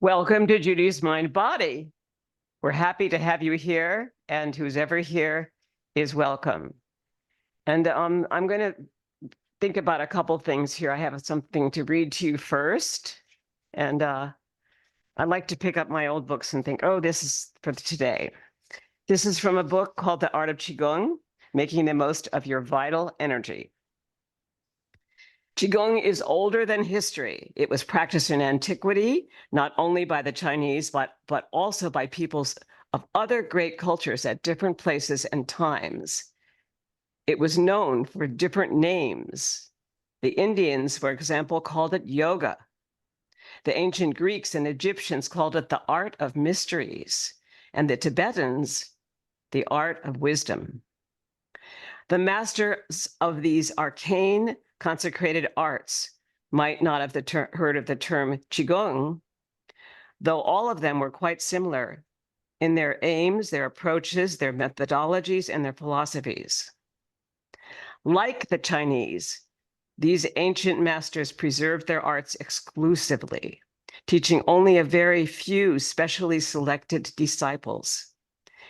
Welcome to Judy's Mind Body. We're happy to have you here, and who's ever here is welcome. And I'm going to think about a couple things here. I have something to read to you first, and I like to pick up my old books and think, oh, this is for today. This is from a book called The Art of Qigong, Making the Most of Your Vital Energy. Qigong is older than history. It was practiced in antiquity, not only by the Chinese, but also by peoples of other great cultures at different places and times. It was known for different names. The Indians, for example, called it yoga. The ancient Greeks and Egyptians called it the art of mysteries, and the Tibetans, the art of wisdom. The masters of these arcane, consecrated arts might not have heard of the term Qigong, though all of them were quite similar in their aims, their approaches, their methodologies, and their philosophies. Like the Chinese, these ancient masters preserved their arts exclusively, teaching only a very few specially selected disciples.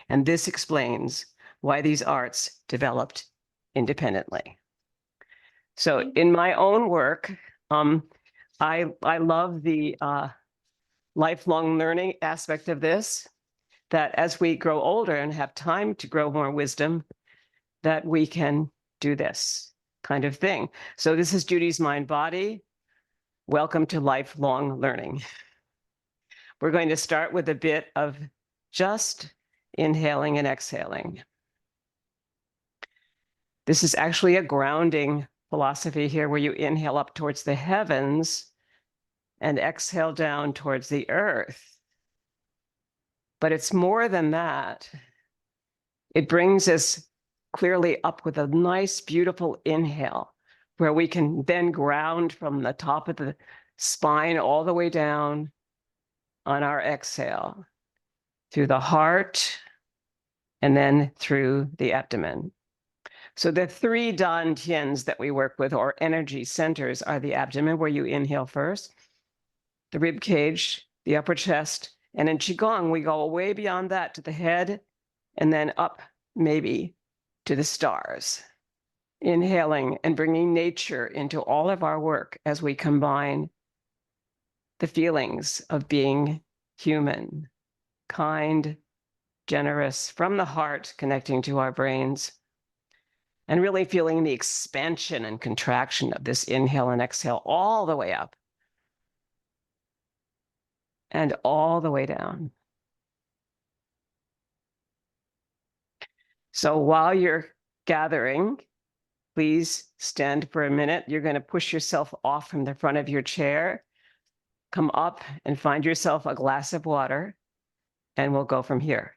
And this explains why these arts developed independently. So in my own work, I love the lifelong learning aspect of this, that as we grow older and have time to grow more wisdom, that we can do this kind of thing. So this is Judy's Mind Body. Welcome to lifelong learning. We're going to start with a bit of just inhaling and exhaling. This is actually a grounding philosophy here, where you inhale up towards the heavens and exhale down towards the earth. But it's more than that. It brings us clearly up with a nice, beautiful inhale, where we can then ground from the top of the spine all the way down on our exhale, through the heart, and then through the abdomen. So the three Dan Tians that we work with, or energy centers, are the abdomen, where you inhale first, the rib cage, the upper chest, and in Qigong, we go way beyond that to the head, and then up maybe to the stars. Inhaling and bringing nature into all of our work as we combine the feelings of being human, kind, generous, from the heart, connecting to our brains, and really feeling the expansion and contraction of this inhale and exhale all the way up and all the way down. So while you're gathering, please stand for a minute. You're going to push yourself off from the front of your chair, come up and find yourself a glass of water, and we'll go from here.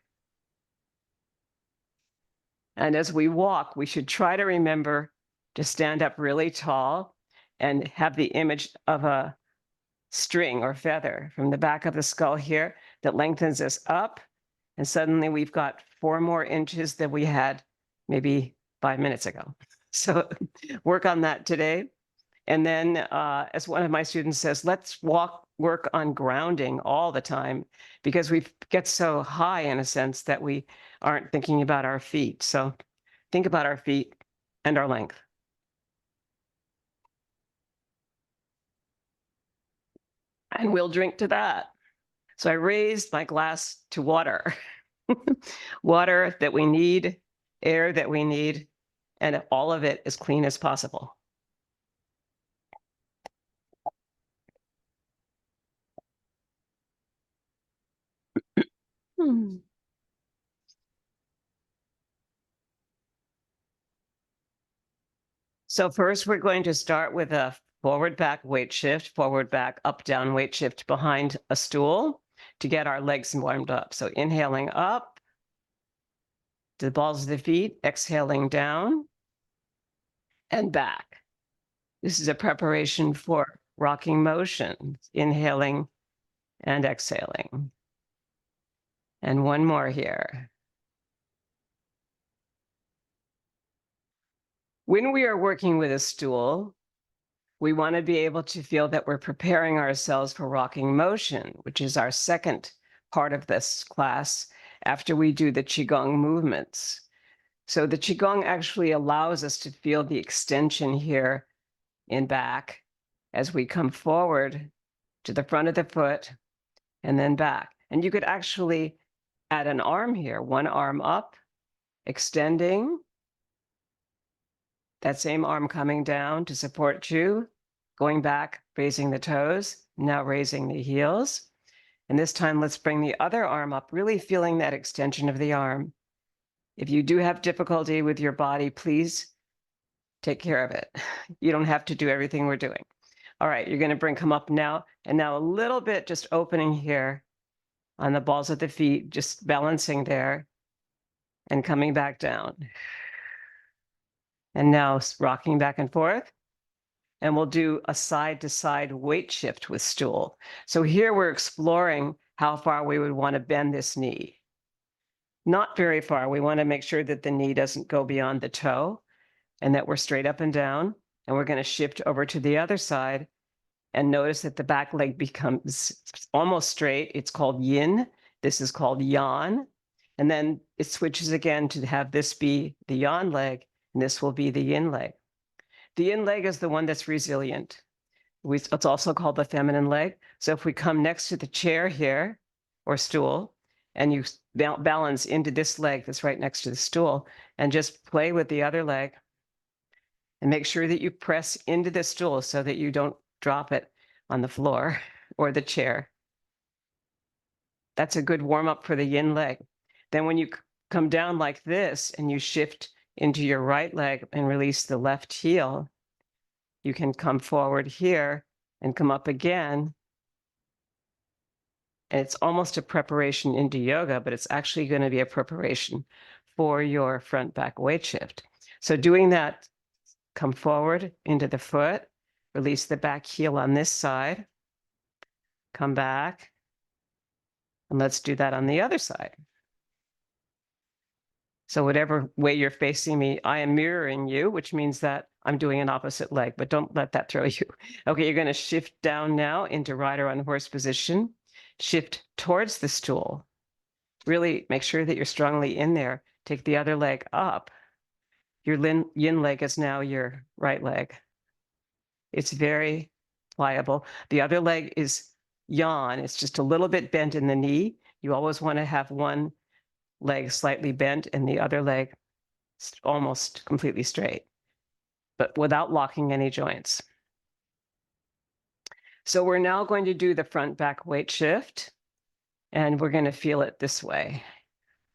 And as we walk, we should try to remember to stand up really tall and have the image of a string or feather from the back of the skull here that lengthens us up. And suddenly we've got 4 more inches than we had maybe 5 minutes ago. So work on that today. And then as one of my students says, let's work on grounding all the time, because we get so high in a sense that we aren't thinking about our feet. So think about our feet and our length. And we'll drink to that. So I raised my glass to water. Water that we need, air that we need, and all of it as clean as possible. So first, we're going to start with a forward back weight shift, forward back up down weight shift behind a stool to get our legs warmed up. So inhaling up to the balls of the feet, exhaling down and back. This is a preparation for rocking motion, inhaling and exhaling. And one more here. When we are working with a stool, We want to be able to feel that we're preparing ourselves for rocking motion, which is our second part of this class after we do the Qigong movements. So the Qigong actually allows us to feel the extension here in back as we come forward to the front of the foot and then back. And you could actually add an arm here, one arm up, extending, that same arm coming down to support you, going back, raising the toes, now raising the heels. And this time, let's bring the other arm up, really feeling that extension of the arm. If you do have difficulty with your body, please take care of it. You don't have to do everything we're doing. All right, you're going to come up now, and now a little bit just opening here on the balls of the feet, just balancing there and coming back down. And now rocking back and forth. And we'll do a side-to-side weight shift with stool. So here we're exploring how far we would want to bend this knee. Not very far. We want to make sure that the knee doesn't go beyond the toe and that we're straight up and down. And we're going to shift over to the other side and notice that the back leg becomes almost straight. It's called yin. This is called yang. And then it switches again to have this be the yang leg, and this will be the yin leg. The yin leg is the one that's resilient. It's also called the feminine leg. So if we come next to the chair here or stool, and you balance into this leg that's right next to the stool, and just play with the other leg, and make sure that you press into the stool so that you don't drop it on the floor or the chair. That's a good warm up for the yin leg. Then when you come down like this and you shift into your right leg and release the left heel, you can come forward here and come up again. And it's almost a preparation into yoga, but it's actually going to be a preparation for your front back weight shift. So doing that, come forward into the foot, release the back heel on this side, come back, and let's do that on the other side. So whatever way you're facing me, I am mirroring you, which means that I'm doing an opposite leg, but don't let that throw you. Okay, you're going to shift down now into rider on horse position, shift towards the stool. Really make sure that you're strongly in there. Take the other leg up. Your yin leg is now your right leg. It's very pliable. The other leg is yang. It's just a little bit bent in the knee. You always want to have one leg slightly bent and the other leg almost completely straight, but without locking any joints. So we're now going to do the front back weight shift, and we're going to feel it this way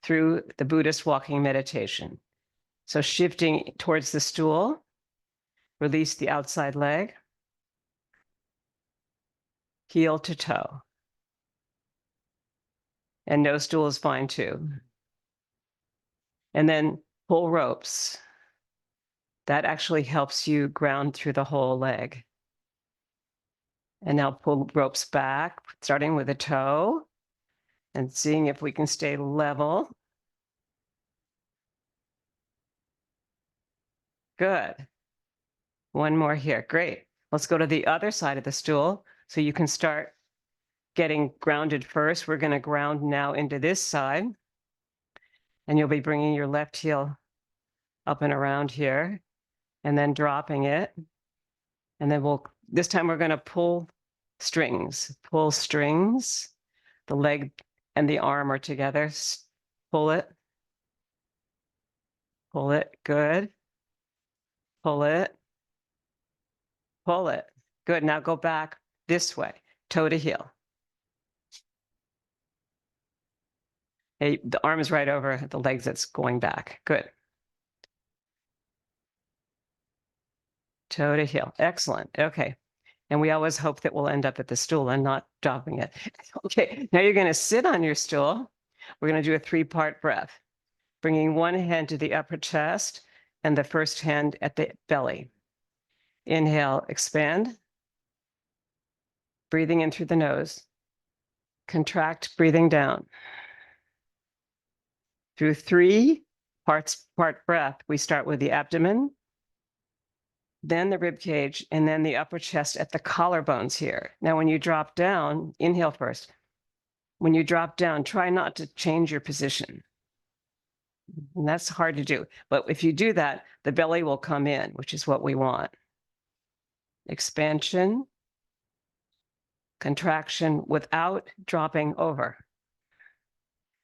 through the Buddhist walking meditation. So shifting towards the stool, release the outside leg, heel to toe. And no stool is fine too. And then pull ropes. That actually helps you ground through the whole leg. And now pull ropes back, starting with a toe and seeing if we can stay level. Good. One more here. Great. Let's go to the other side of the stool so you can start getting grounded first. We're going to ground now into this side. And you'll be bringing your left heel up and around here and then dropping it. And then this time we're going to pull strings. Pull strings. The leg and the arm are together. Pull it. Pull it. Good. Pull it. Pull it. Good. Now go back this way, toe to heel. Hey, the arm is right over the legs that's going back. Good. Toe to heel. Excellent. Okay. And we always hope that we'll end up at the stool and not dropping it. Okay. Now you're going to sit on your stool. We're going to do a 3-part breath, bringing one hand to the upper chest and the first hand at the belly. Inhale, expand. Breathing in through the nose. Contract, breathing down. Through 3 part breath, we start with the abdomen, then the rib cage, and then the upper chest at the collarbones here. Now, when you drop down, inhale first. When you drop down, try not to change your position. And that's hard to do. But if you do that, the belly will come in, which is what we want. Expansion, contraction without dropping over.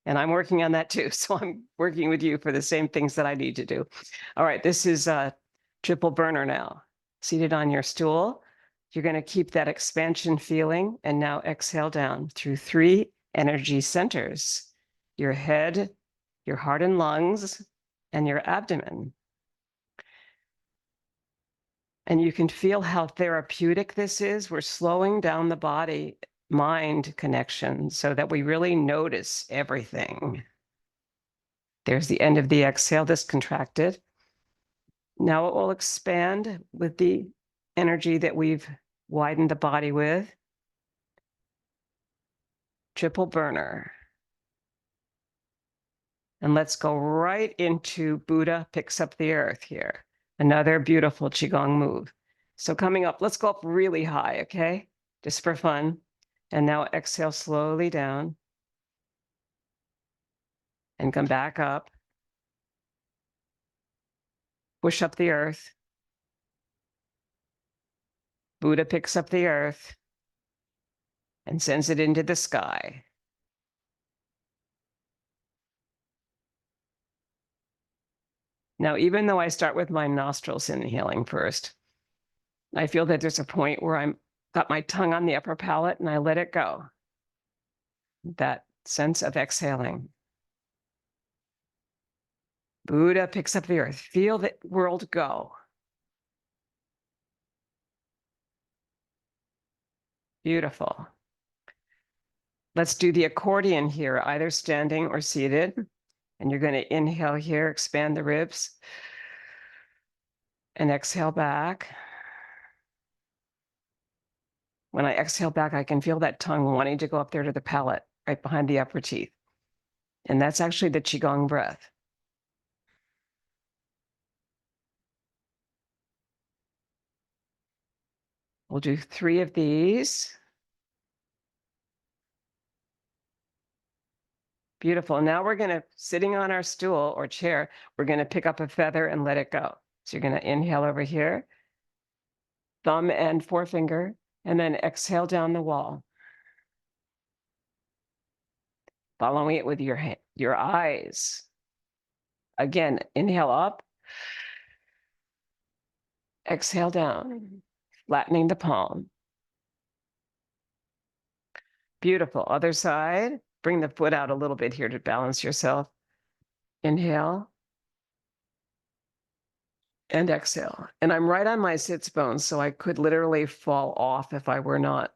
And I'm working on that too. So I'm working with you for the same things that I need to do. All right, this is a triple burner now. Seated on your stool, you're going to keep that expansion feeling and now exhale down through 3 energy centers: your head, your heart and lungs, and your abdomen. And you can feel how therapeutic this is. We're slowing down the body mind connection so that we really notice everything. There's the end of the exhale, this contracted. Now it will expand with the energy that we've widened the body with. Triple burner. And let's go right into Buddha picks up the earth here. Another beautiful Qigong move. So coming up, let's go up really high, okay? Just for fun. And now exhale slowly down. And come back up. Push up the earth. Buddha picks up the earth and sends it into the sky. Now, even though I start with my nostrils inhaling first, I feel that there's a point where I'm got my tongue on the upper palate and I let it go. That sense of exhaling. Buddha picks up the earth. Feel the world go. Beautiful. Let's do the accordion here, either standing or seated. And you're going to inhale here, expand the ribs, and exhale back. When I exhale back, I can feel that tongue wanting to go up there to the palate, right behind the upper teeth. And that's actually the Qigong breath. We'll do 3 of these. Beautiful. Now we're going to, sitting on our stool or chair, we're going to pick up a feather and let it go. So you're going to inhale over here, thumb and forefinger, and then exhale down the wall. Following it with your eyes. Again, inhale up, exhale down, flattening the palm. Beautiful. Other side. Bring the foot out a little bit here to balance yourself. Inhale. And exhale. And I'm right on my sits bones, so I could literally fall off if I were not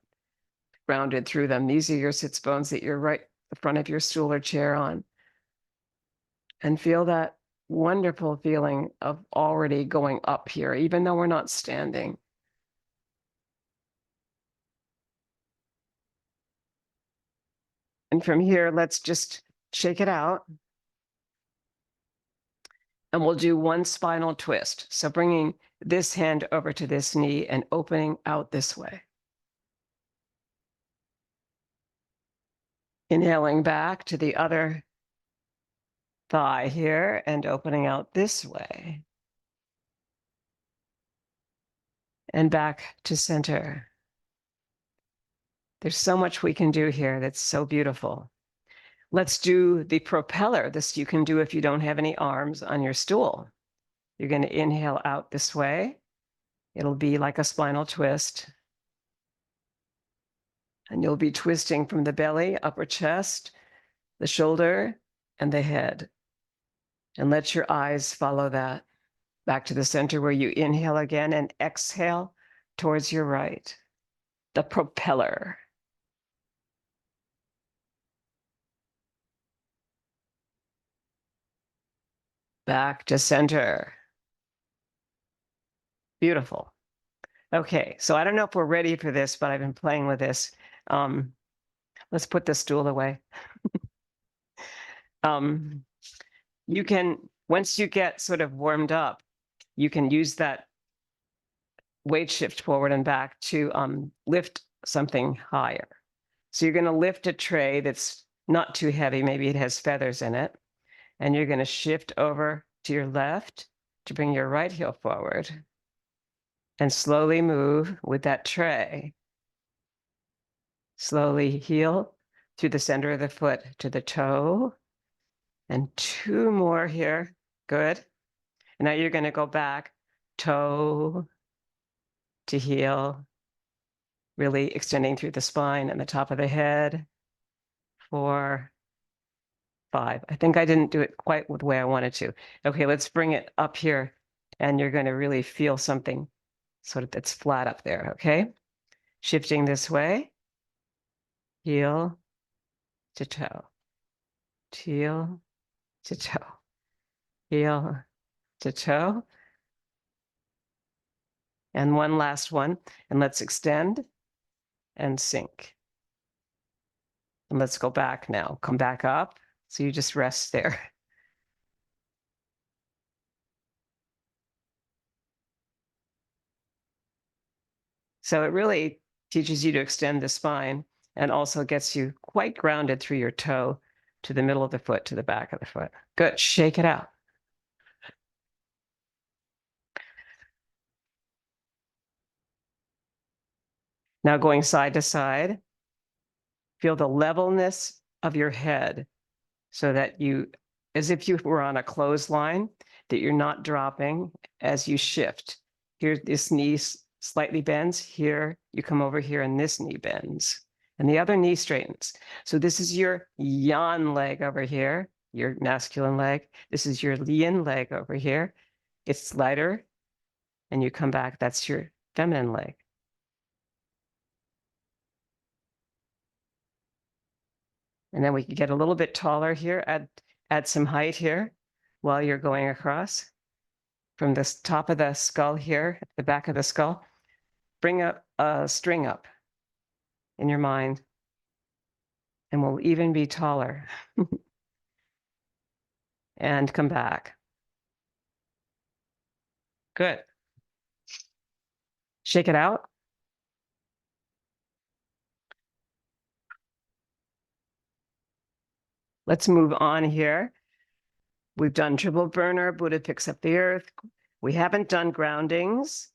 grounded through them. These are your sits bones that you're right the front of your stool or chair on. And feel that wonderful feeling of already going up here, even though we're not standing. And from here, let's just shake it out. And we'll do 1 spinal twist. So bringing this hand over to this knee and opening out this way. Inhaling back to the other thigh here and opening out this way. And back to center. There's so much we can do here that's so beautiful. Let's do the propeller. This you can do if you don't have any arms on your stool. You're going to inhale out this way. It'll be like a spinal twist. And you'll be twisting from the belly, upper chest, the shoulder, and the head. And let your eyes follow that. Back to the center where you inhale again and exhale towards your right. The propeller. Back to center. Beautiful. Okay, so I don't know if we're ready for this, but I've been playing with this. Let's put the stool away. You can, once you get sort of warmed up, you can use that weight shift forward and back to lift something higher. So you're going to lift a tray that's not too heavy. Maybe it has feathers in it. And you're going to shift over to your left to bring your right heel forward and slowly move with that tray. Slowly heel through the center of the foot to the toe. And 2 more here. Good. And now you're going to go back, toe to heel, really extending through the spine and the top of the head. 4, 5. I think I didn't do it quite the way I wanted to. Okay, let's bring it up here. And you're going to really feel something sort of that's flat up there, okay? Shifting this way, heel to toe, heel to toe, heel to toe. And one last one. And let's extend and sink. And let's go back now. Come back up. So you just rest there. So it really teaches you to extend the spine and also gets you quite grounded through your toe to the middle of the foot, to the back of the foot. Good. Shake it out. Now going side to side, feel the levelness of your head so that you, as if you were on a clothesline, that you're not dropping as you shift. Here, this knee slightly bends. Here, you come over here and this knee bends. And the other knee straightens. So this is your yan leg over here, your masculine leg. This is your yin leg over here. It's lighter, and you come back. That's your feminine leg. And then we can get a little bit taller here, add some height here while you're going across from the top of the skull here, the back of the skull. Bring up a string up in your mind, and we'll even be taller. And come back. Good. Shake it out. Let's move on here. We've done triple burner, Buddha picks up the earth. We haven't done groundings,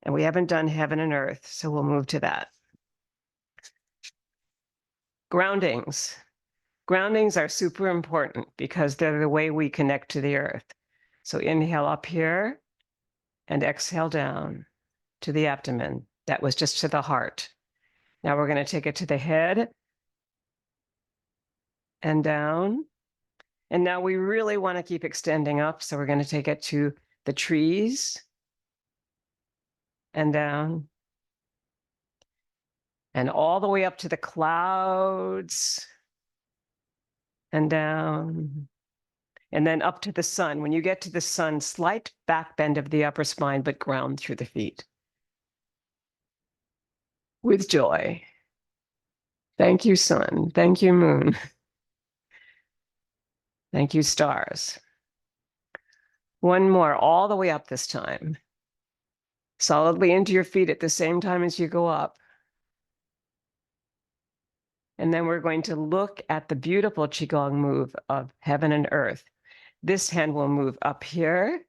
and we haven't done heaven and earth, so we'll move to that. Groundings. Groundings are super important because they're the way we connect to the earth. So inhale up here and exhale down to the abdomen. That was just to the heart. Now we're going to take it to the head and down. And now we really want to keep extending up. So we're going to take it to the trees and down and all the way up to the clouds and down, and then up to the sun. When you get to the sun, slight back bend of the upper spine, but ground through the feet. With joy. Thank you, sun. Thank you, moon. Thank you, stars. One more, all the way up this time. Solidly into your feet at the same time as you go up. And then we're going to look at the beautiful Qigong move of heaven and earth. This hand will move up here,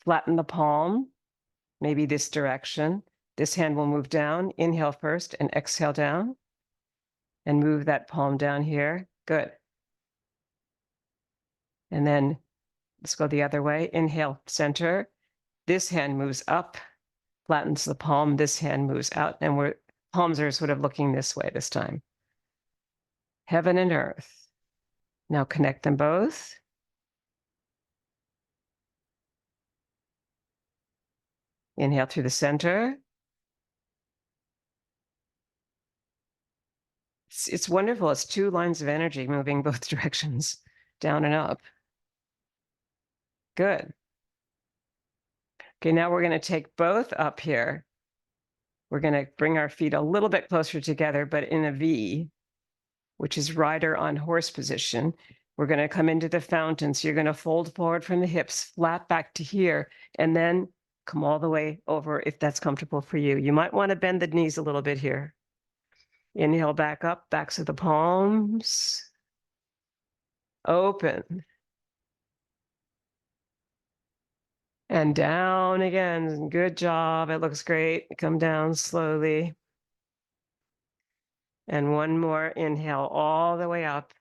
flatten the palm, maybe this direction. This hand will move down. Inhale first and exhale down. And move that palm down here. Good. And then let's go the other way. Inhale, center. This hand moves up, flattens the palm. This hand moves out. And palms are sort of looking this way this time. Heaven and earth. Now connect them both. Inhale through the center. It's wonderful. It's 2 lines of energy moving both directions, down and up. Good. Okay, now we're going to take both up here. We're going to bring our feet a little bit closer together, but in a V, which is rider on horse position. We're going to come into the fountain. So you're going to fold forward from the hips, flat back to here, and then come all the way over if that's comfortable for you. You might want to bend the knees a little bit here. Inhale back up, backs of the palms. Open. And down again. Good job. It looks great. Come down slowly. And one more inhale all the way up.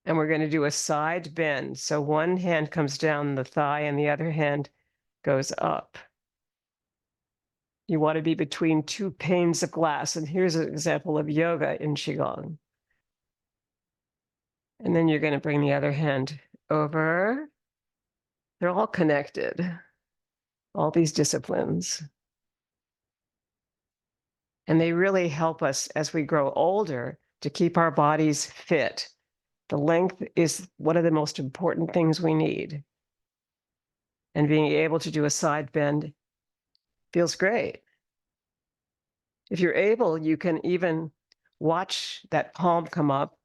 And we're going to do a side bend. So one hand comes down the thigh and the other hand goes up. You want to be between two panes of glass. And here's an example of yoga in Qigong. And then you're going to bring the other hand over. They're all connected, all these disciplines. And they really help us as we grow older to keep our bodies fit. The length is one of the most important things we need. And being able to do a side bend feels great. If you're able, you can even watch that palm come up.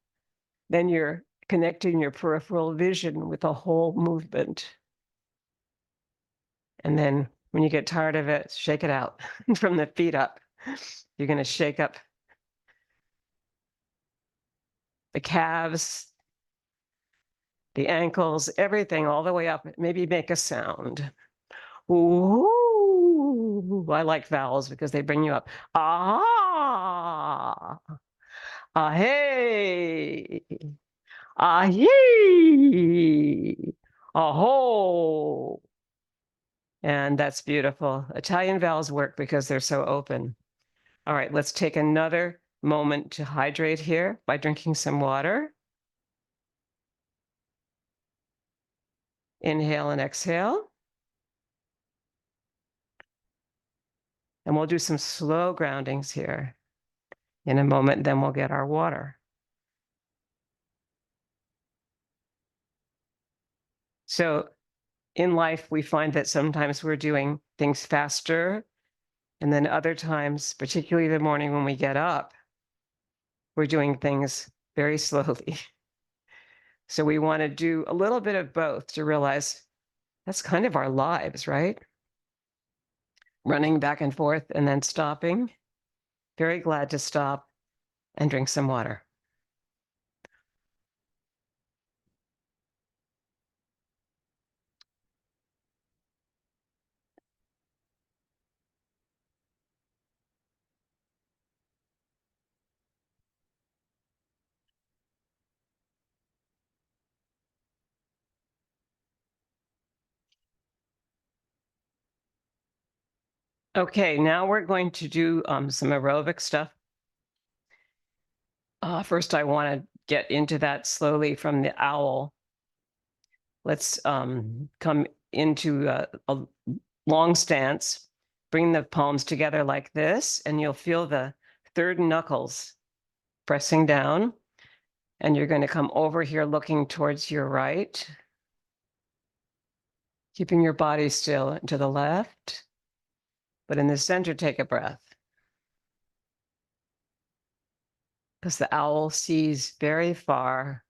Then you're connecting your peripheral vision with the whole movement. And then when you get tired of it, shake it out from the feet up. You're going to shake up the calves, the ankles, everything all the way up. Maybe make a sound. Ooh, I like vowels because they bring you up. Ah, ah, hey, ah, yee, ah, and that's beautiful. Italian vowels work because they're so open. All right, let's take another moment to hydrate here by drinking some water. Inhale and exhale. And we'll do some slow groundings here. In a moment, then we'll get our water. So in life, we find that sometimes we're doing things faster. And then other times, particularly the morning when we get up, we're doing things very slowly. So we want to do a little bit of both to realize that's kind of our lives, right? Running back and forth and then stopping. Very glad to stop and drink some water. Okay, now we're going to do some aerobic stuff. First, I want to get into that slowly from the owl. Let's come into a long stance. Bring the palms together like this, and you'll feel the third knuckles pressing down. And you're going to come over here looking towards your right, keeping your body still to the left. But in the center, take a breath. Because the owl sees very far.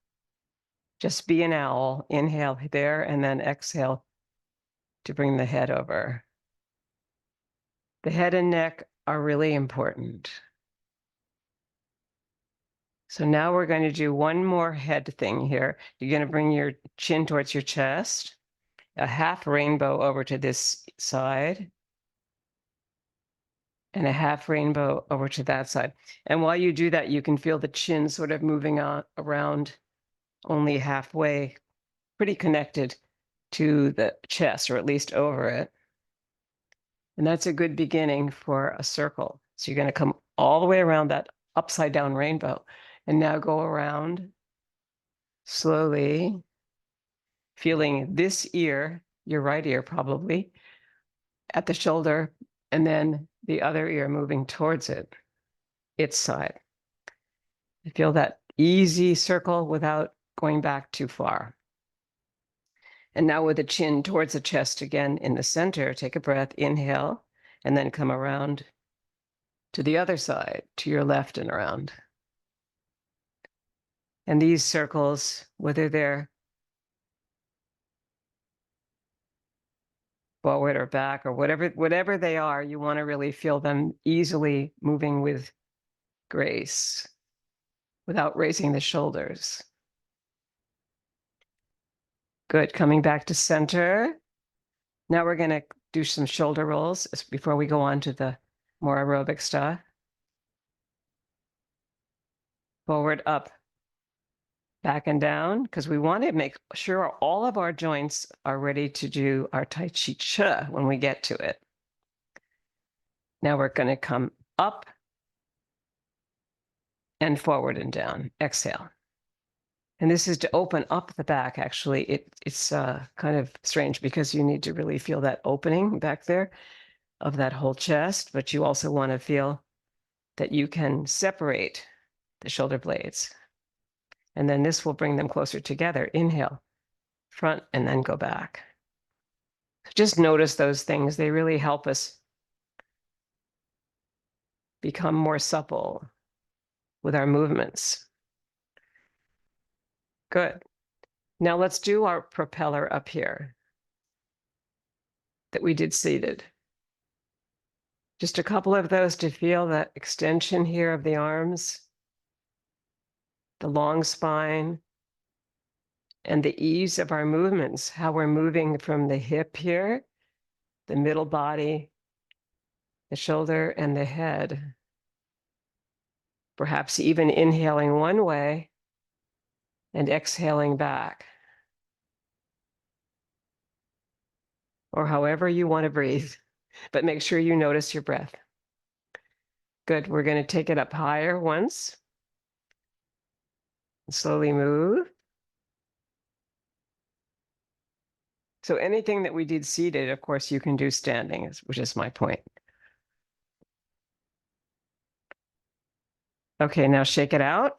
Just be an owl. Inhale there, and then exhale to bring the head over. The head and neck are really important. So now we're going to do one more head thing here. You're going to bring your chin towards your chest, a half rainbow over to this side, and a half rainbow over to that side. And while you do that, you can feel the chin sort of moving on around only halfway, pretty connected to the chest, or at least over it. And that's a good beginning for a circle. So you're going to come all the way around that upside down rainbow. And now go around slowly, feeling this ear, your right ear probably, at the shoulder, and then the other ear moving towards it, its side. You feel that easy circle without going back too far. And now with the chin towards the chest again in the center, take a breath, inhale, and then come around to the other side, to your left and around. And these circles, whether they're forward or back or whatever they are, you want to really feel them easily moving with grace without raising the shoulders. Good. Coming back to center. Now we're going to do some shoulder rolls before we go on to the more aerobic stuff. Forward, up, back and down, because we want to make sure all of our joints are ready to do our Tai Chi Chih when we get to it. Now we're going to come up and forward and down. Exhale. And this is to open up the back, actually. It's kind of strange because you need to really feel that opening back there of that whole chest, but you also want to feel that you can separate the shoulder blades. And then this will bring them closer together. Inhale, front, and then go back. Just notice those things. They really help us become more supple with our movements. Good. Now let's do our propeller up here that we did seated. Just a couple of those to feel that extension here of the arms, the long spine, and the ease of our movements, how we're moving from the hip here, the middle body, the shoulder, and the head. Perhaps even inhaling one way and exhaling back. Or however you want to breathe, but make sure you notice your breath. Good. We're going to take it up higher once. Slowly move. So anything that we did seated, of course, you can do standing, which is my point. Okay, now shake it out.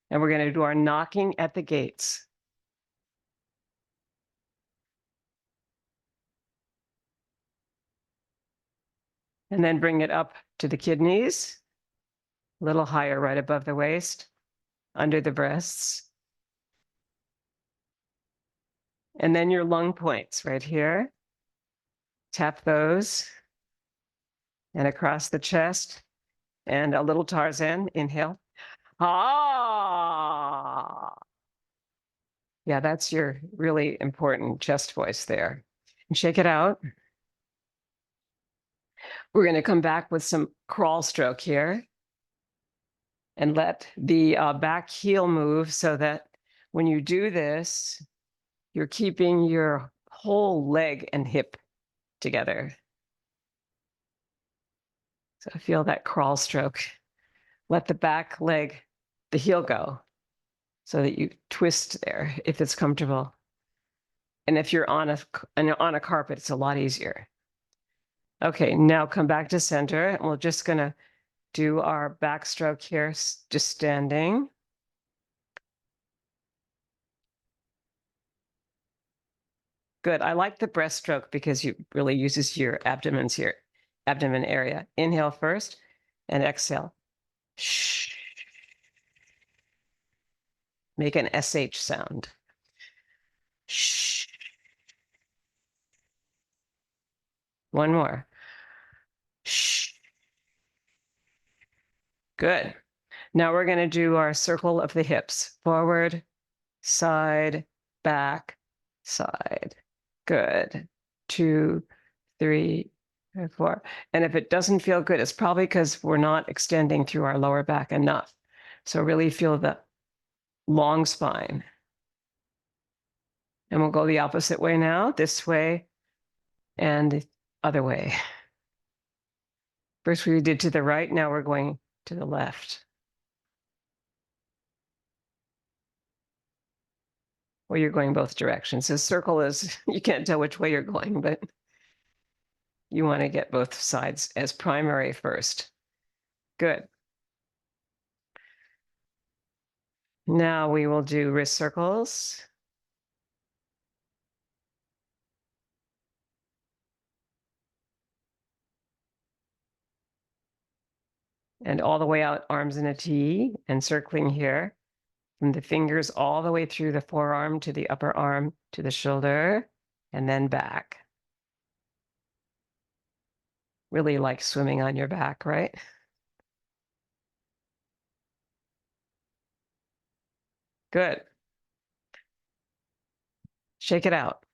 And we're going to do our knocking at the gates. And then bring it up to the kidneys, a little higher right above the waist, under the breasts. And then your lung points right here. Tap those. And across the chest. And a little Tarzan, inhale. Ah! Yeah, that's your really important chest voice there. And shake it out. We're going to come back with some crawl stroke here. And let the back heel move so that when you do this, you're keeping your whole leg and hip together. So feel that crawl stroke. Let the back leg, the heel go so that you twist there if it's comfortable. And if you're on a carpet, it's a lot easier. Okay, now come back to center. And we're just going to do our backstroke here, just standing. Good. I like the breaststroke because it really uses your abdomen area. Inhale first and exhale. Shh. Make an SH sound. Shh. One more. Shh. Good. Now we're going to do our circle of the hips. Forward, side, back, side. Good. 2, 3, and 4. And if it doesn't feel good, it's probably because we're not extending through our lower back enough. So really feel the long spine. And we'll go the opposite way now, this way and the other way. First we did to the right, now we're going to the left. Well, you're going both directions. The circle is, you can't tell which way you're going, but you want to get both sides as primary first. Good. Now we will do wrist circles. And all the way out, arms in a T, and circling here. from the fingers all the way through the forearm to the upper arm to the shoulder, and then back. Really like swimming on your back, right? Good. Shake it out.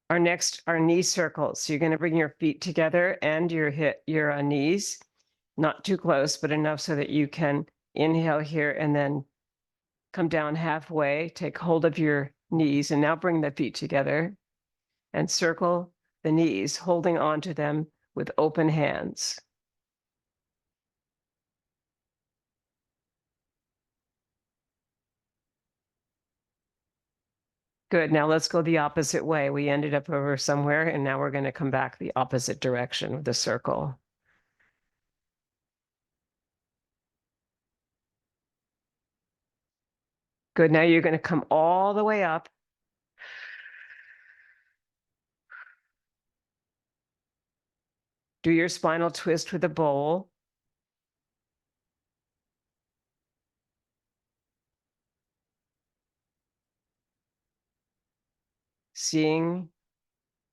Our knee circles. So you're going to bring your feet together and your knees, not too close, but enough so that you can inhale here and then come down halfway, take hold of your knees, and now bring the feet together and circle the knees, holding on to them with open hands. Good. Now let's go the opposite way. We ended up over somewhere, and now we're going to come back the opposite direction with the circle. Good. Now you're going to come all the way up. Do your spinal twist with a bowl. Seeing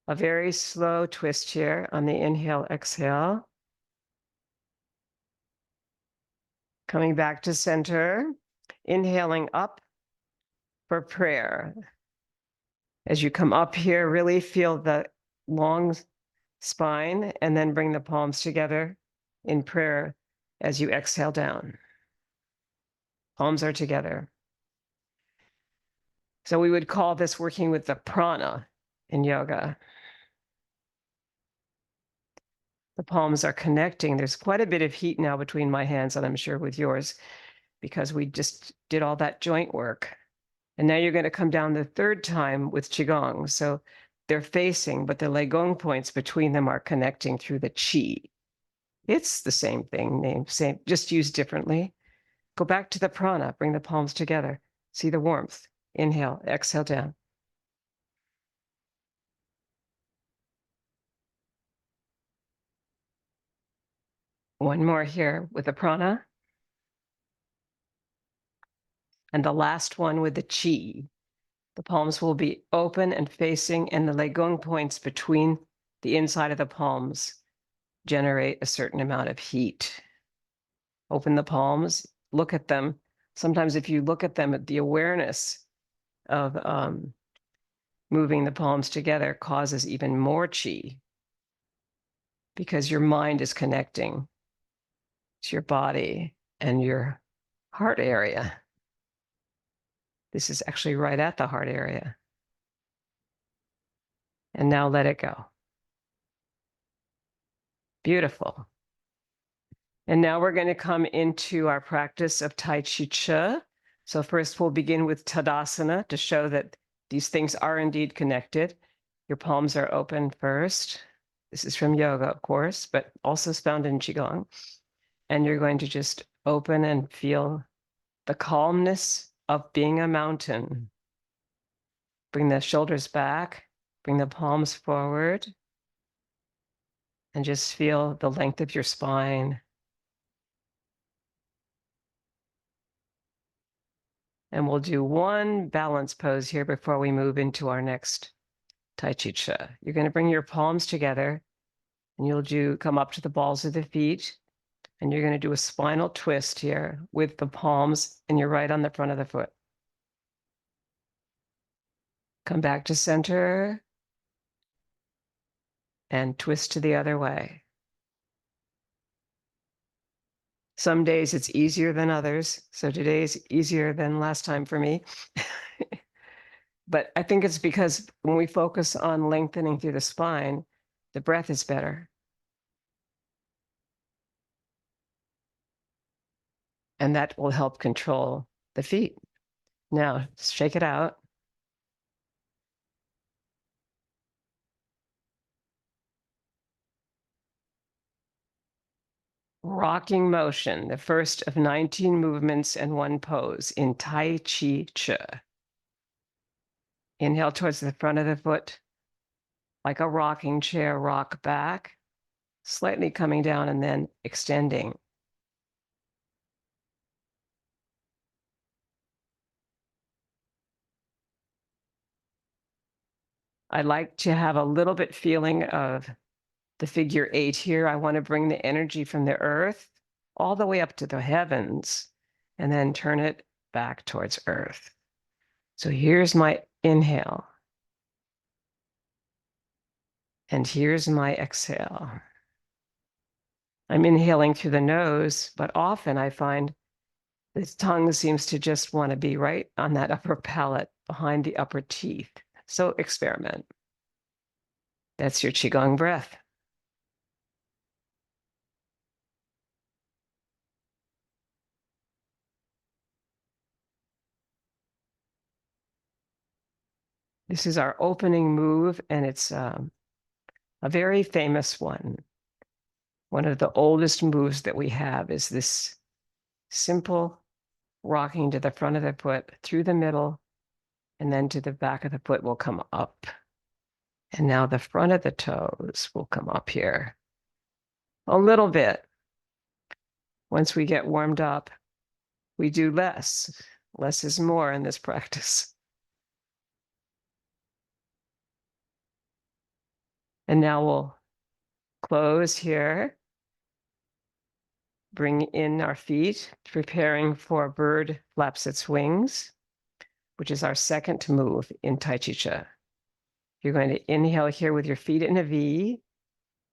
a very slow twist here on the inhale, exhale. Coming back to center, inhaling up for prayer. As you come up here, really feel the long spine and then bring the palms together in prayer as you exhale down. Palms are together. So we would call this working with the prana in yoga. The palms are connecting. There's quite a bit of heat now between my hands, and I'm sure with yours, because we just did all that joint work. And now you're going to come down the third time with Qigong. So they're facing, but the Legong points between them are connecting through the Qi. It's the same thing, same, just used differently. Go back to the prana, bring the palms together. See the warmth. Inhale, exhale down. One more here with the prana. And the last one with the Qi. The palms will be open and facing, and the Legong points between the inside of the palms generate a certain amount of heat. Open the palms, look at them. Sometimes if you look at them, the awareness of moving the palms together causes even more Qi, because your mind is connecting to your body and your heart area. This is actually right at the heart area. And now let it go. Beautiful. And now we're going to come into our practice of Tai Chi Chih. So first we'll begin with Tadasana to show that these things are indeed connected. Your palms are open first. This is from yoga, of course, but also found in Qigong. And you're going to just open and feel the calmness of being a mountain. Bring the shoulders back, bring the palms forward, and just feel the length of your spine. And we'll do one balance pose here before we move into our next Tai Chi Chih. You're going to bring your palms together, and you'll come up to the balls of the feet, and you're going to do a spinal twist here with the palms, and you're right on the front of the foot. Come back to center and twist to the other way. Some days it's easier than others. So today's easier than last time for me. But I think it's because when we focus on lengthening through the spine, the breath is better. And that will help control the feet. Now, shake it out. Rocking motion, the first of 19 movements and one pose in Tai Chi Chih. Inhale towards the front of the foot, like a rocking chair, rock back, slightly coming down and then extending. I like to have a little bit feeling of the figure 8 here. I want to bring the energy from the earth all the way up to the heavens and then turn it back towards earth. So here's my inhale. And here's my exhale. I'm inhaling through the nose, but often I find the tongue seems to just want to be right on that upper palate behind the upper teeth. So experiment. That's your Qigong breath. This is our opening move, and it's a very famous one. One of the oldest moves that we have is this simple rocking to the front of the foot, through the middle, and then to the back of the foot will come up. And now the front of the toes will come up here a little bit. Once we get warmed up, we do less. Less is more in this practice. And now we'll close here, bring in our feet, preparing for bird flaps its wings, which is our second move in Tai Chi Chih. You're going to inhale here with your feet in a V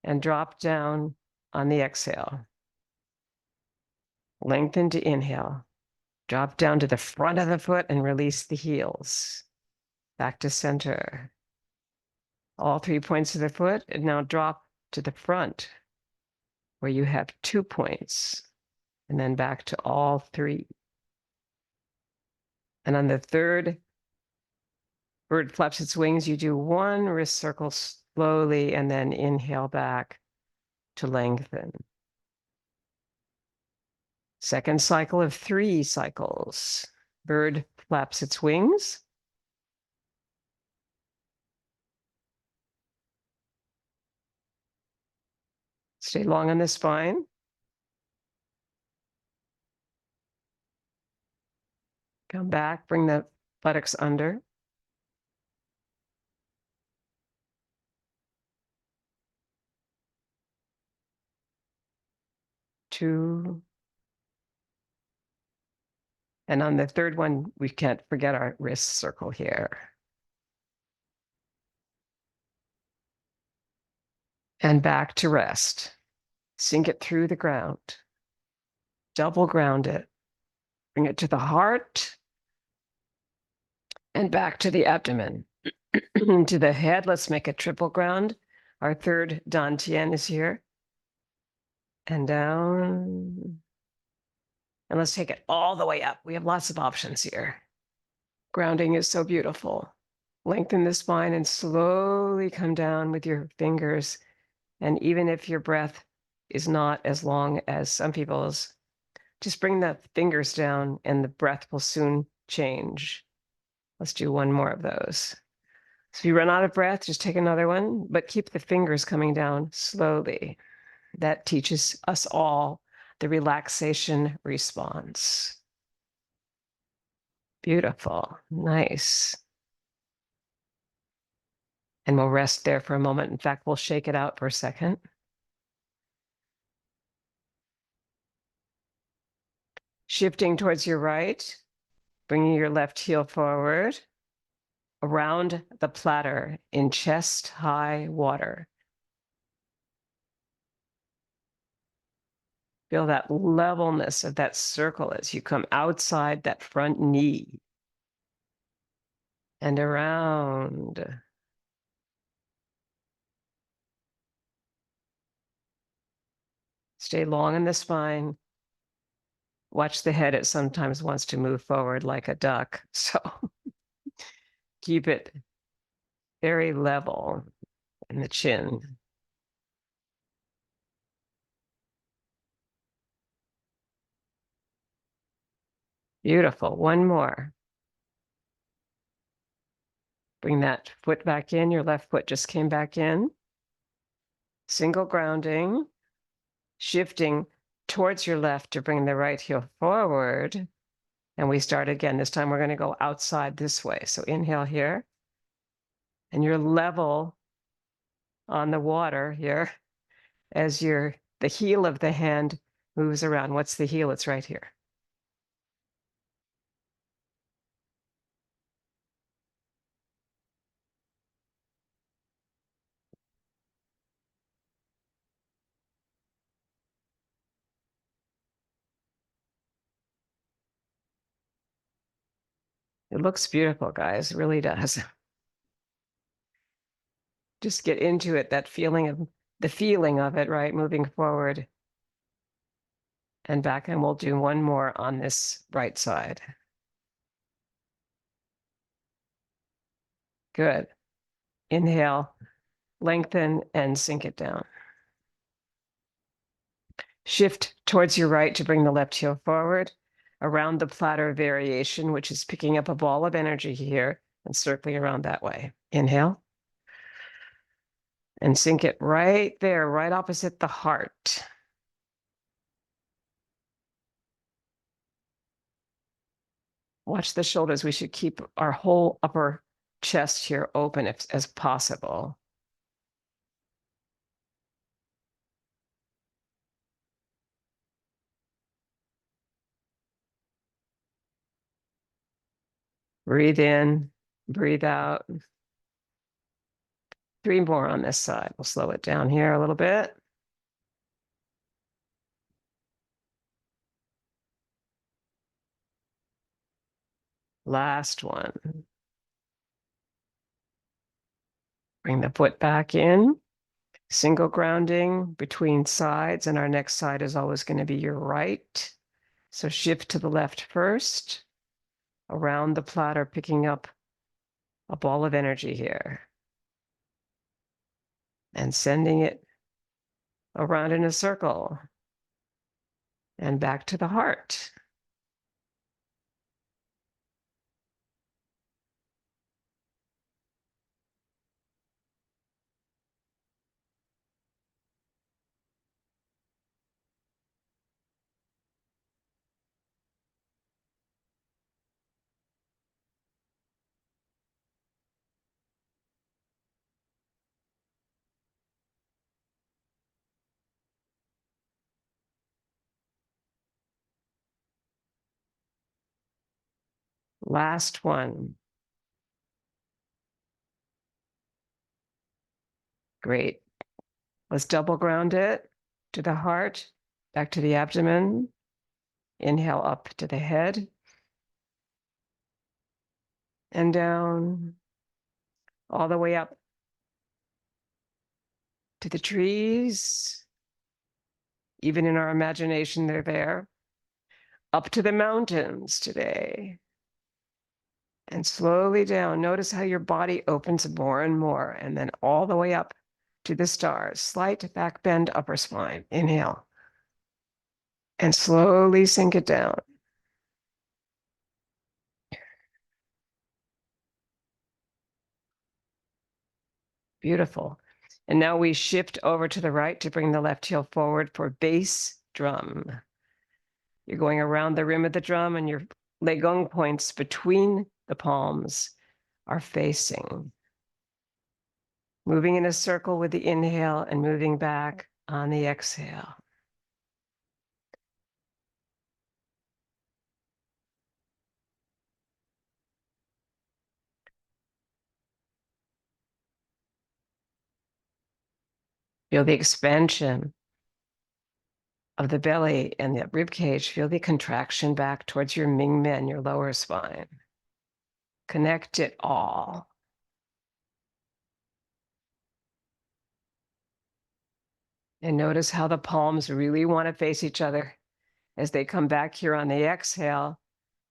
and drop down on the exhale. Lengthen to inhale. Drop down to the front of the foot and release the heels. Back to center. All 3 points of the foot, and now drop to the front where you have 2 points, and then back to all 3. And on the third bird flaps its wings, you do 1 wrist circle slowly and then inhale back to lengthen. Second cycle of 3 cycles. Bird flaps its wings. Stay long on the spine. Come back, bring the buttocks under. 2. And on the third one, we can't forget our wrist circle here. And back to rest. Sink it through the ground. Double ground it. Bring it to the heart. And back to the abdomen. To the head, let's make a triple ground. Our third dantian is here. And down. And let's take it all the way up. We have lots of options here. Grounding is so beautiful. Lengthen the spine and slowly come down with your fingers. And even if your breath is not as long as some people's, just bring the fingers down and the breath will soon change. Let's do 1 more of those. So if you run out of breath, just take another one, but keep the fingers coming down slowly. That teaches us all the relaxation response. Beautiful. Nice. And we'll rest there for a moment. In fact, we'll shake it out for a second. Shifting towards your right, bringing your left heel forward, around the platter in chest-high water. Feel that levelness of that circle as you come outside that front knee and around. Stay long in the spine. Watch the head. It sometimes wants to move forward like a duck. So keep it very level in the chin. Beautiful. 1 more. Bring that foot back in. Your left foot just came back in. Single grounding, shifting towards your left to bring the right heel forward. And we start again. This time we're going to go outside this way. So inhale here. And you're level on the water here as the heel of the hand moves around. What's the heel? It's right here. It looks beautiful, guys. It really does. Just get into it, that feeling of it, right? Moving forward and back. And we'll do one more on this right side. Good. Inhale, lengthen, and sink it down. Shift towards your right to bring the left heel forward around the platter variation, which is picking up a ball of energy here and circling around that way. Inhale. And sink it right there, right opposite the heart. Watch the shoulders. We should keep our whole upper chest here open as possible. Breathe in, breathe out. 3 more on this side. We'll slow it down here a little bit. Last one. Bring the foot back in. Single grounding between sides, and our next side is always going to be your right. So shift to the left first, around the platter, picking up a ball of energy here. And sending it around in a circle and back to the heart. Last one. Great. Let's double ground it to the heart, back to the abdomen. Inhale up to the head and down, all the way up to the trees. Even in our imagination, they're there. Up to the mountains today. And slowly down. Notice how your body opens more and more, and then all the way up to the stars. Slight back bend, upper spine. Inhale. And slowly sink it down. Beautiful. And now we shift over to the right to bring the left heel forward for bass drum. You're going around the rim of the drum, and your Legong points between the palms are facing. Moving in a circle with the inhale and moving back on the exhale. Feel the expansion of the belly and the rib cage. Feel the contraction back towards your Mingmen, your lower spine. Connect it all. And notice how the palms really want to face each other. As they come back here on the exhale,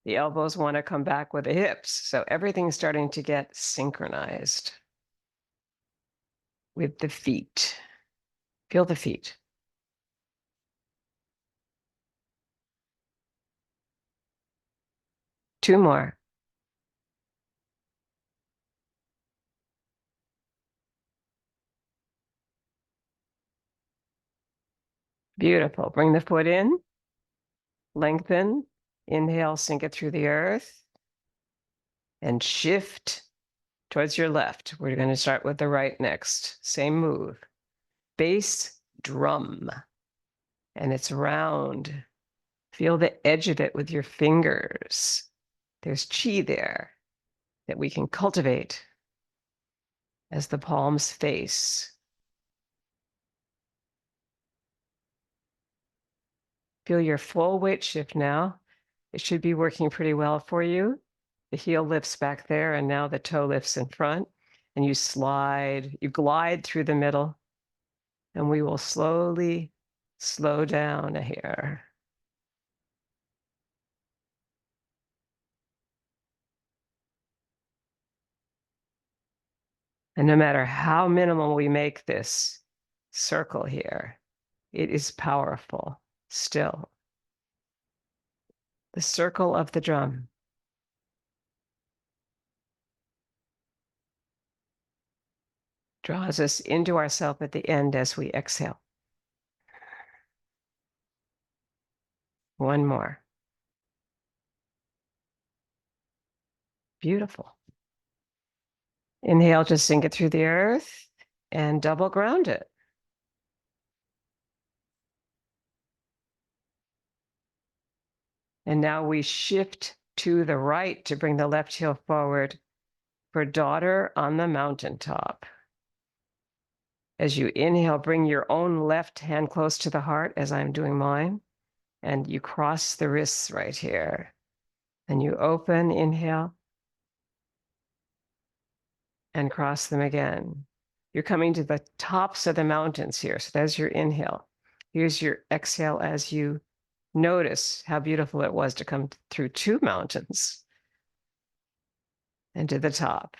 the elbows want to come back with the hips. So everything's starting to get synchronized with the feet. Feel the feet. Two more. Beautiful. Bring the foot in, lengthen, inhale, sink it through the earth, and shift towards your left. We're going to start with the right next. Same move. Bass drum. And it's round. Feel the edge of it with your fingers. There's chi there that we can cultivate as the palms face. Feel your full weight shift now. It should be working pretty well for you. The heel lifts back there, and now the toe lifts in front. And you slide, you glide through the middle, and we will slowly slow down here. And no matter how minimal we make this circle here, it is powerful still. The circle of the drum. Draws us into ourself at the end as we exhale. One more. Beautiful. Inhale, just sink it through the earth and double ground it. And now we shift to the right to bring the left heel forward for daughter on the mountaintop. As you inhale, bring your own left hand close to the heart as I'm doing mine. And you cross the wrists right here. And you open, inhale, and cross them again. You're coming to the tops of the mountains here. So that's your inhale. Here's your exhale as you notice how beautiful it was to come through two mountains and to the top.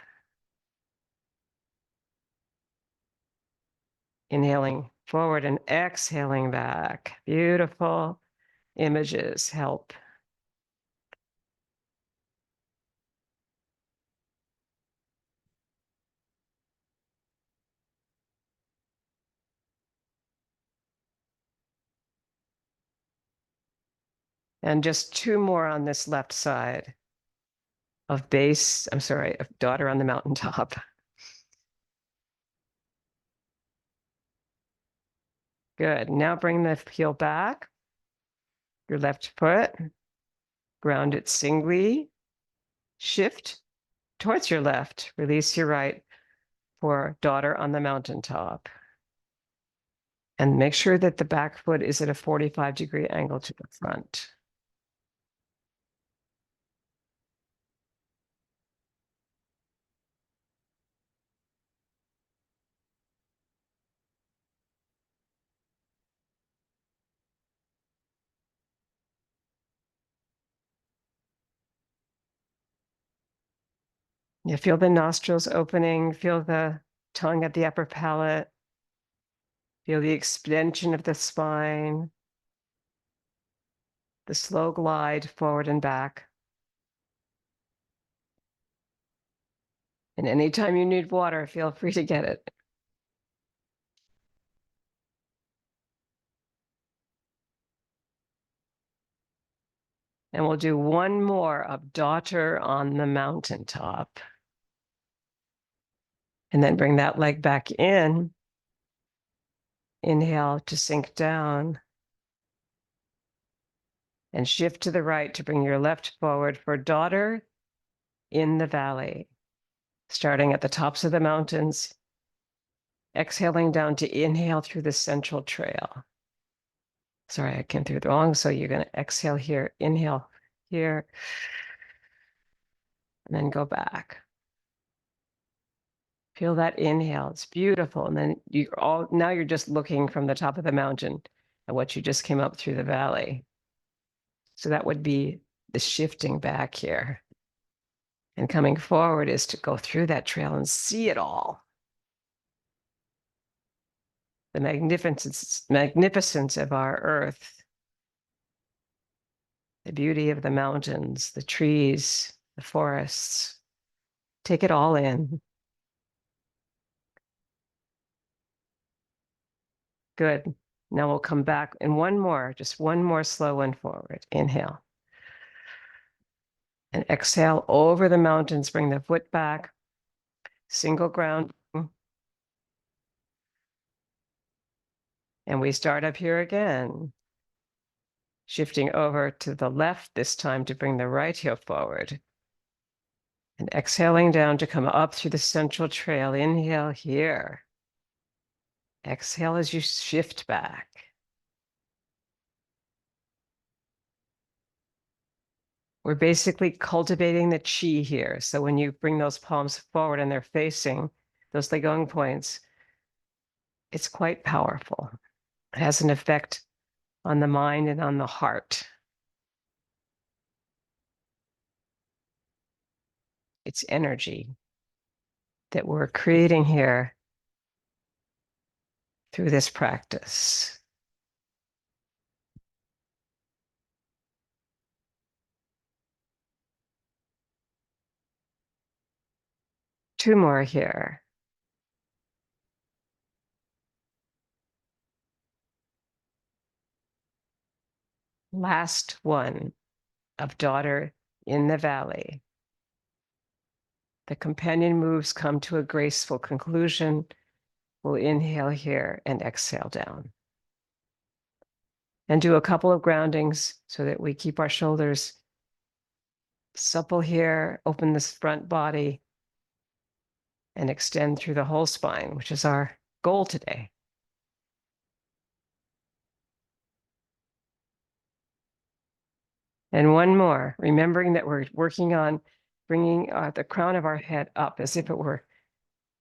Inhaling forward and exhaling back. Beautiful images help. And just two more on this left side of base, of daughter on the mountaintop. Good. Now bring the heel back. Your left foot. Ground it singly. Shift towards your left. Release your right for daughter on the mountaintop. And make sure that the back foot is at a 45-degree angle to the front. You feel the nostrils opening, feel the tongue at the upper palate, feel the extension of the spine, the slow glide forward and back. And anytime you need water, feel free to get it. And we'll do one more of daughter on the mountaintop. And then bring that leg back in. Inhale to sink down. And shift to the right to bring your left forward for daughter in the valley. Starting at the tops of the mountains. Exhaling down to inhale through the central trail. Sorry, I came through the wrong. So you're going to exhale here, inhale here, and then go back. Feel that inhale. It's beautiful. And then now you're just looking from the top of the mountain at what you just came up through the valley. So that would be the shifting back here. And coming forward is to go through that trail and see it all. The magnificence of our earth, the beauty of the mountains, the trees, the forests. Take it all in. Good. Now we'll come back and one more, just one more slow one forward. Inhale. And exhale over the mountains, bring the foot back. Single ground. And we start up here again. Shifting over to the left this time to bring the right heel forward. And exhaling down to come up through the central trail. Inhale here. Exhale as you shift back. We're basically cultivating the chi here. So when you bring those palms forward and they're facing those Ligong points, it's quite powerful. It has an effect on the mind and on the heart. It's energy that we're creating here through this practice. Two more here. Last one of daughter in the valley. The companion moves come to a graceful conclusion. We'll inhale here and exhale down. And do a couple of groundings so that we keep our shoulders supple here, open this front body, and extend through the whole spine, which is our goal today. And one more, remembering that we're working on bringing the crown of our head up as if it were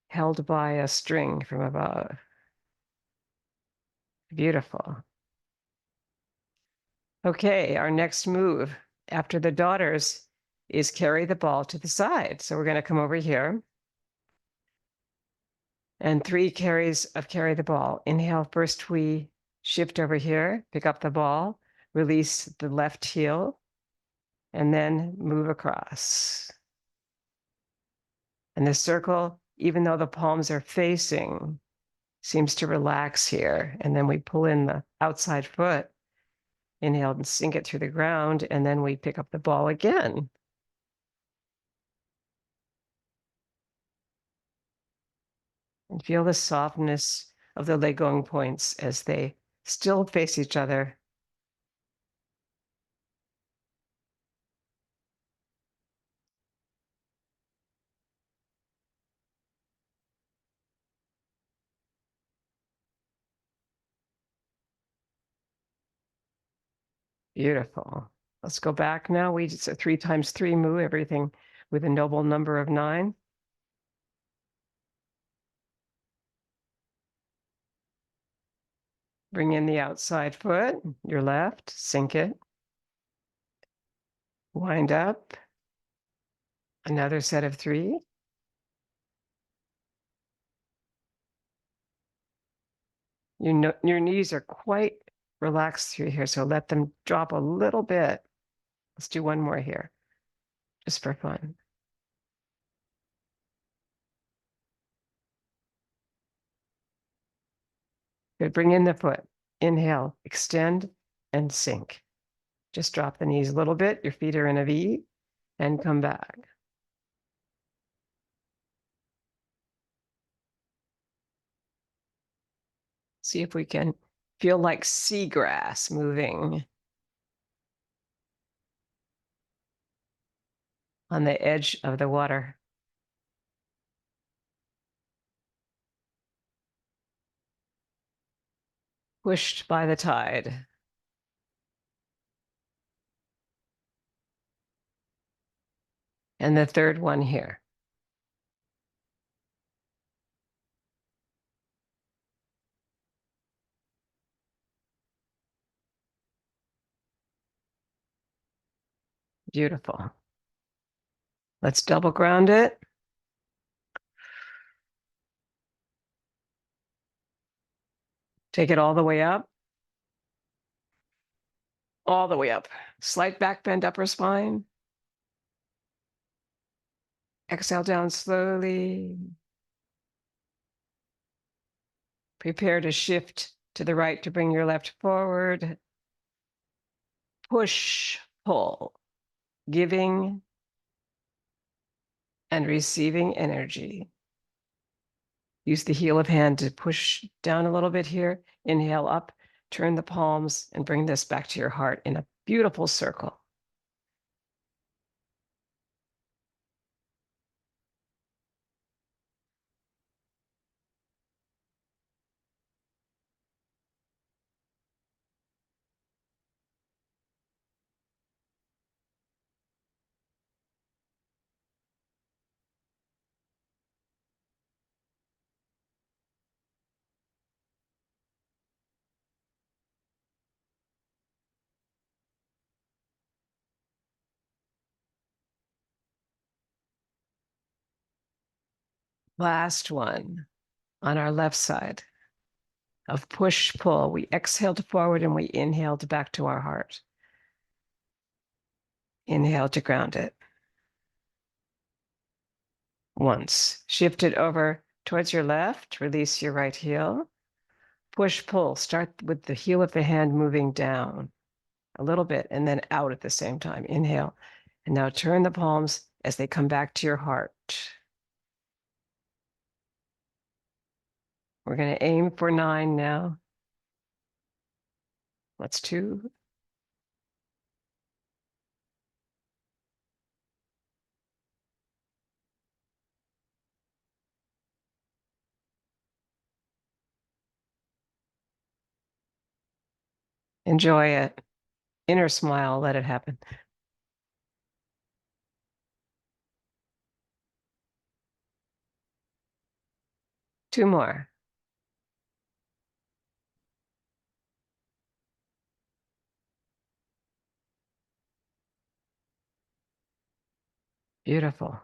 held by a string from above. Beautiful. Okay, our next move after the daughters is carry the ball to the side. So we're going to come over here. And 3 carries of carry the ball. Inhale, first we shift over here, pick up the ball, release the left heel, and then move across. And the circle, even though the palms are facing, seems to relax here. And then we pull in the outside foot, inhale and sink it through the ground, and then we pick up the ball again. And feel the softness of the Ligong points as they still face each other. Beautiful. Let's go back now. It's a 3 times 3 move, everything with a noble number of 9. Bring in the outside foot, your left, sink it. Wind up. Another set of 3. Your knees are quite relaxed through here, so let them drop a little bit. Let's do one more here, just for fun. Good, bring in the foot. Inhale, extend, and sink. Just drop the knees a little bit. Your feet are in a V, and come back. See if we can feel like seagrass moving on the edge of the water. Pushed by the tide. And the third one here. Beautiful. Let's double ground it. Take it all the way up. All the way up. Slight back bend upper spine. Exhale down slowly. Prepare to shift to the right to bring your left forward. Push, pull, giving and receiving energy. Use the heel of hand to push down a little bit here. Inhale up, turn the palms, and bring this back to your heart in a beautiful circle. Last one on our left side of push pull. We exhaled forward and we inhaled back to our heart. Inhale to ground it. Once. Shift it over towards your left. Release your right heel. Push pull. Start with the heel of the hand moving down a little bit and then out at the same time. Inhale. And now turn the palms as they come back to your heart. We're going to aim for 9 now. Let's 2. Enjoy it. Inner smile, let it happen. Two more. Beautiful.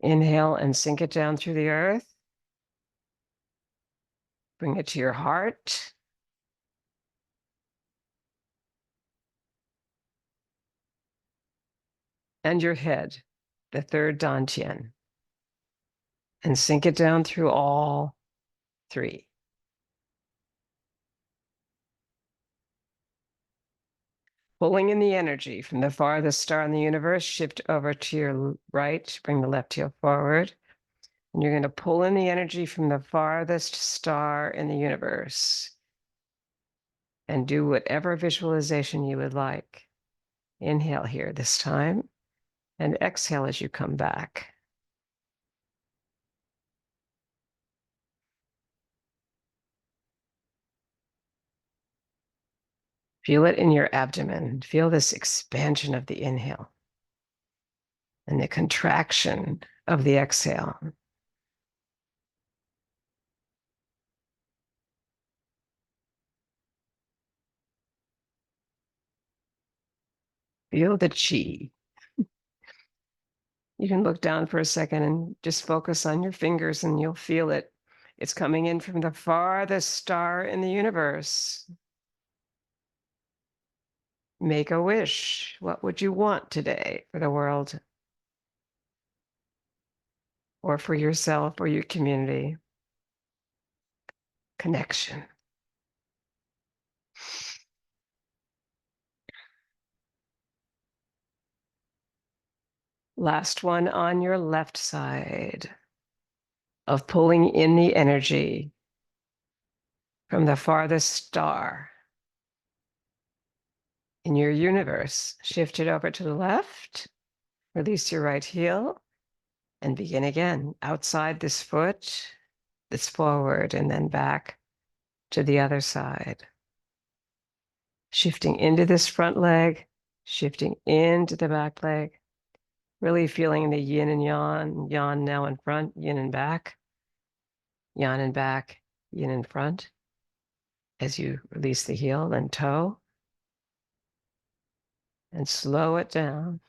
Inhale and sink it down through the earth. Bring it to your heart. And your head, the third dantian. And sink it down through all 3. Pulling in the energy from the farthest star in the universe, shift over to your right, bring the left heel forward. And you're going to pull in the energy from the farthest star in the universe. And do whatever visualization you would like. Inhale here this time, and exhale as you come back. Feel it in your abdomen. Feel this expansion of the inhale and the contraction of the exhale. Feel the chi. You can look down for a second and just focus on your fingers and you'll feel it. It's coming in from the farthest star in the universe. Make a wish. What would you want today for the world? Or for yourself or your community? Connection. Last one on your left side of pulling in the energy from the farthest star in your universe. Shift it over to the left, release your right heel, and begin again. Outside this foot, this forward, and then back to the other side. Shifting into this front leg, shifting into the back leg, really feeling the yin and yang, yang now in front, yin and back, yang and back, yin in front. As you release the heel and toe, and slow it down.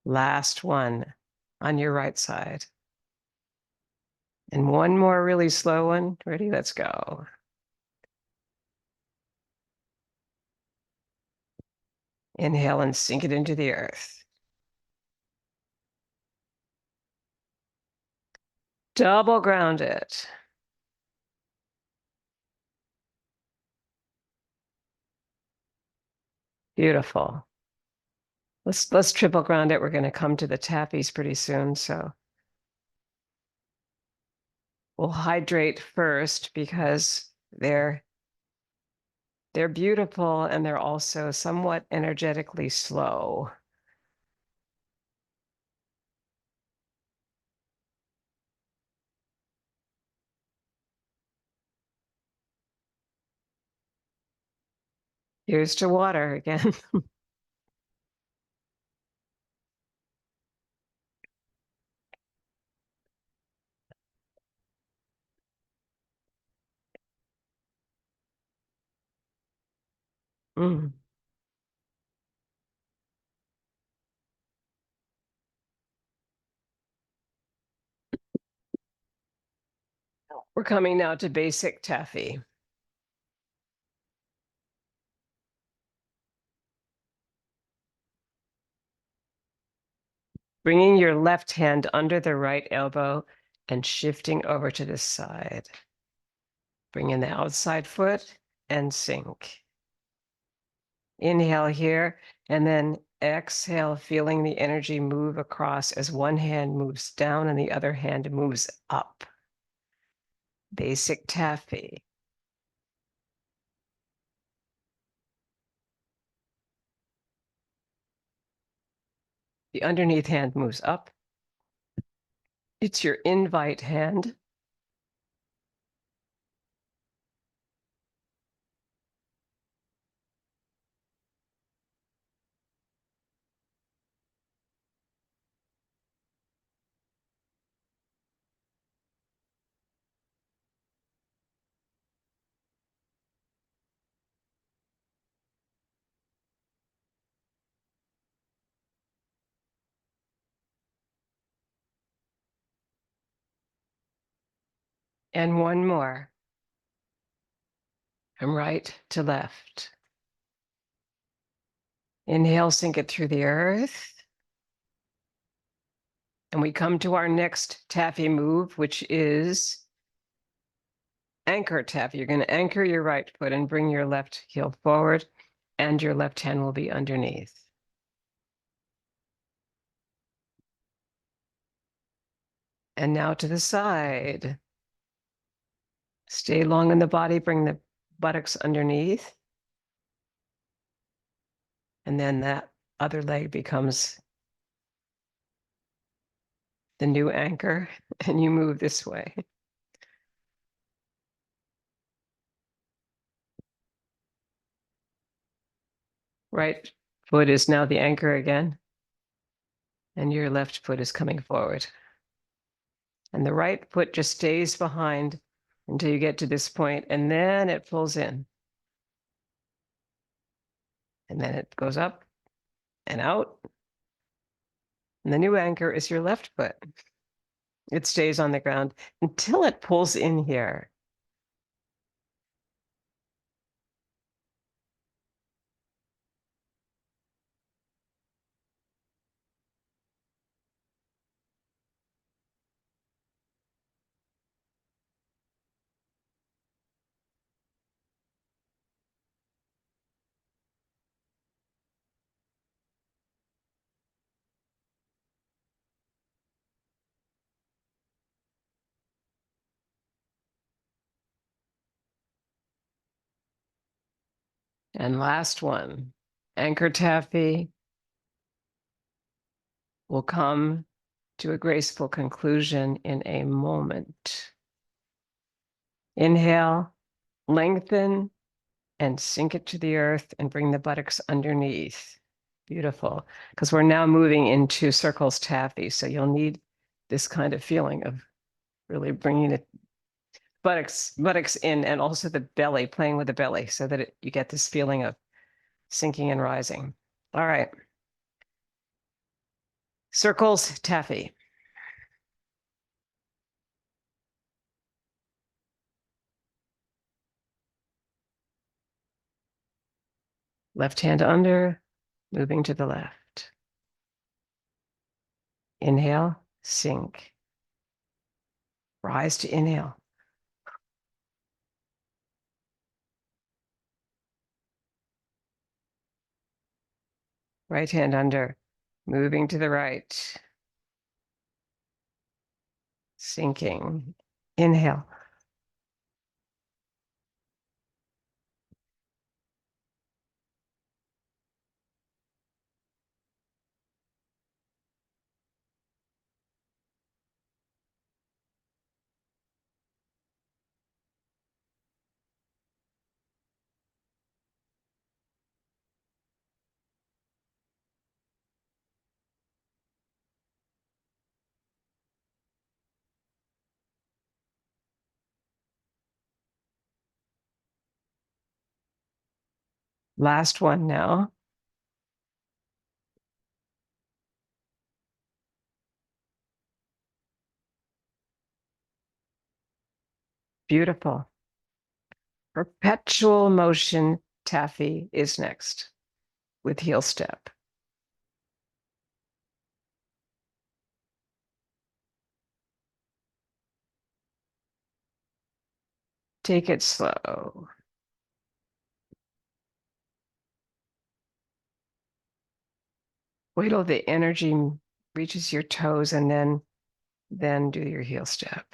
Last one on your right side. And one more really slow one. Ready? Let's go. Inhale and sink it into the earth. Double ground it. Beautiful. Let's triple ground it. We're going to come to the tappies pretty soon, so we'll hydrate first because they're beautiful and they're also somewhat energetically slow. Here's to water again. Mm. We're coming now to basic taffy. Bringing your left hand under the right elbow and shifting over to the side. Bring in the outside foot and sink. Inhale here, and then exhale, feeling the energy move across as one hand moves down and the other hand moves up. Basic taffy. The underneath hand moves up. It's your invite hand. And one more. From right to left. Inhale, sink it through the earth. And we come to our next taffy move, which is anchor taffy. You're going to anchor your right foot and bring your left heel forward, and your left hand will be underneath. And now to the side. Stay long in the body, bring the buttocks underneath. And then that other leg becomes the new anchor, and you move this way. Right foot is now the anchor again, and your left foot is coming forward. And the right foot just stays behind until you get to this point, and then it pulls in. And then it goes up and out. And the new anchor is your left foot. It stays on the ground until it pulls in here. And last one, anchor taffy will come to a graceful conclusion in a moment. Inhale, lengthen, and sink it to the earth and bring the buttocks underneath. Beautiful, because we're now moving into circles taffy, so you'll need this kind of feeling of really bringing it buttocks in, and also the belly, playing with the belly, so that you get this feeling of sinking and rising. All right. Circles taffy. Left hand under, moving to the left. Inhale, sink. Rise to inhale. Right hand under, moving to the right. Sinking. Inhale. Last one now. Beautiful. Perpetual motion taffy is next with heel step. Take it slow. Wait till the energy reaches your toes and then do your heel step.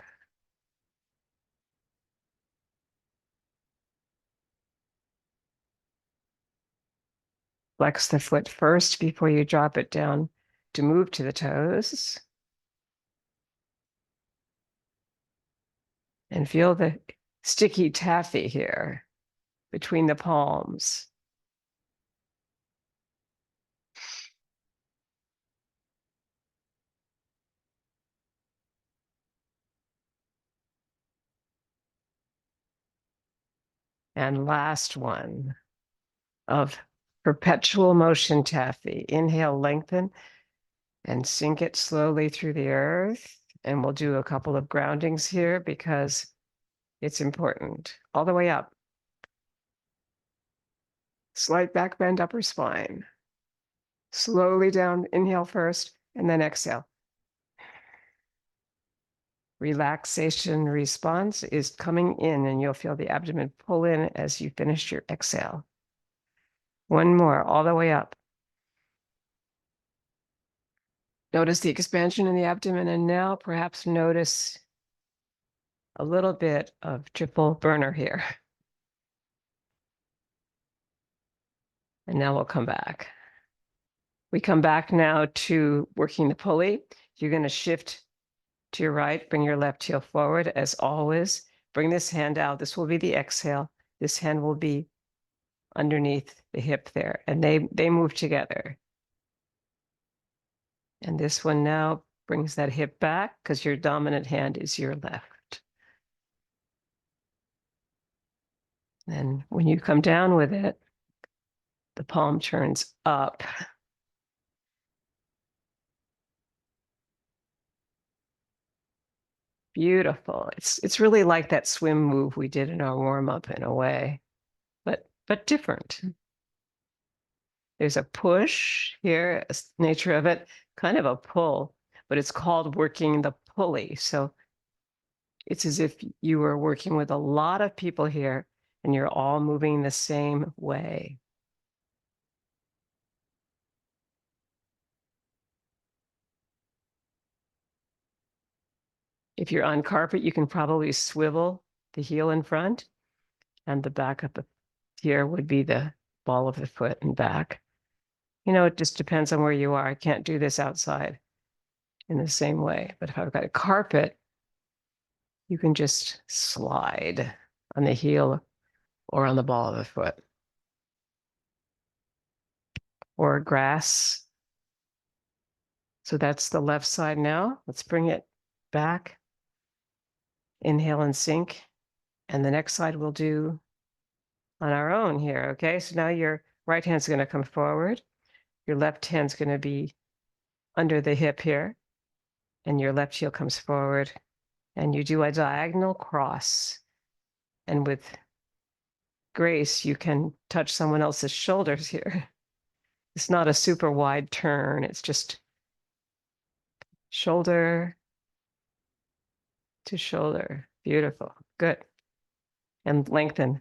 Flex the foot first before you drop it down to move to the toes. And feel the sticky taffy here between the palms. And last one of perpetual motion taffy. Inhale, lengthen, and sink it slowly through the earth. And we'll do a couple of groundings here because it's important. All the way up. Slight back bend, upper spine. Slowly down, inhale first, and then exhale. Relaxation response is coming in, and you'll feel the abdomen pull in as you finish your exhale. One more, all the way up. Notice the expansion in the abdomen, and now perhaps notice a little bit of triple burner here. And now we'll come back. We come back now to working the pulley. You're going to shift to your right, bring your left heel forward as always. Bring this hand out. This will be the exhale. This hand will be underneath the hip there, and they move together. And this one now brings that hip back because your dominant hand is your left. And when you come down with it, the palm turns up. Beautiful. It's really like that swim move we did in our warm-up in a way, but different. There's a push here, nature of it, kind of a pull, but it's called working the pulley. So it's as if you were working with a lot of people here and you're all moving the same way. If you're on carpet, you can probably swivel the heel in front, and the back of the here would be the ball of the foot and back. You know, it just depends on where you are. I can't do this outside in the same way. But if I've got a carpet, you can just slide on the heel or on the ball of the foot. Or grass. So that's the left side now. Let's bring it back. Inhale and sink. And the next side we'll do on our own here, okay? So now your right hand's going to come forward. Your left hand's going to be under the hip here. And your left heel comes forward. And you do a diagonal cross. And with grace, you can touch someone else's shoulders here. It's not a super wide turn. It's just shoulder to shoulder. Beautiful. Good. And lengthen.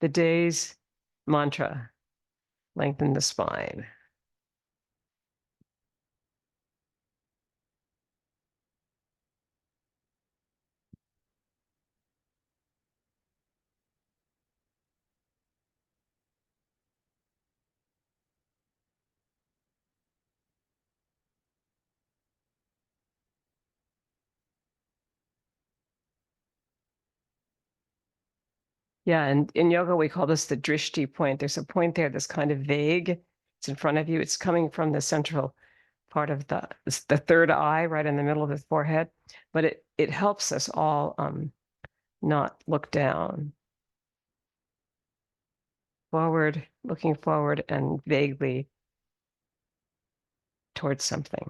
The day's mantra, lengthen the spine. Yeah, and in yoga, we call this the drishti point. There's a point there that's kind of vague. It's in front of you. It's coming from the central part of the third eye, right in the middle of the forehead. But it helps us all not look down. Forward, looking forward and vaguely towards something.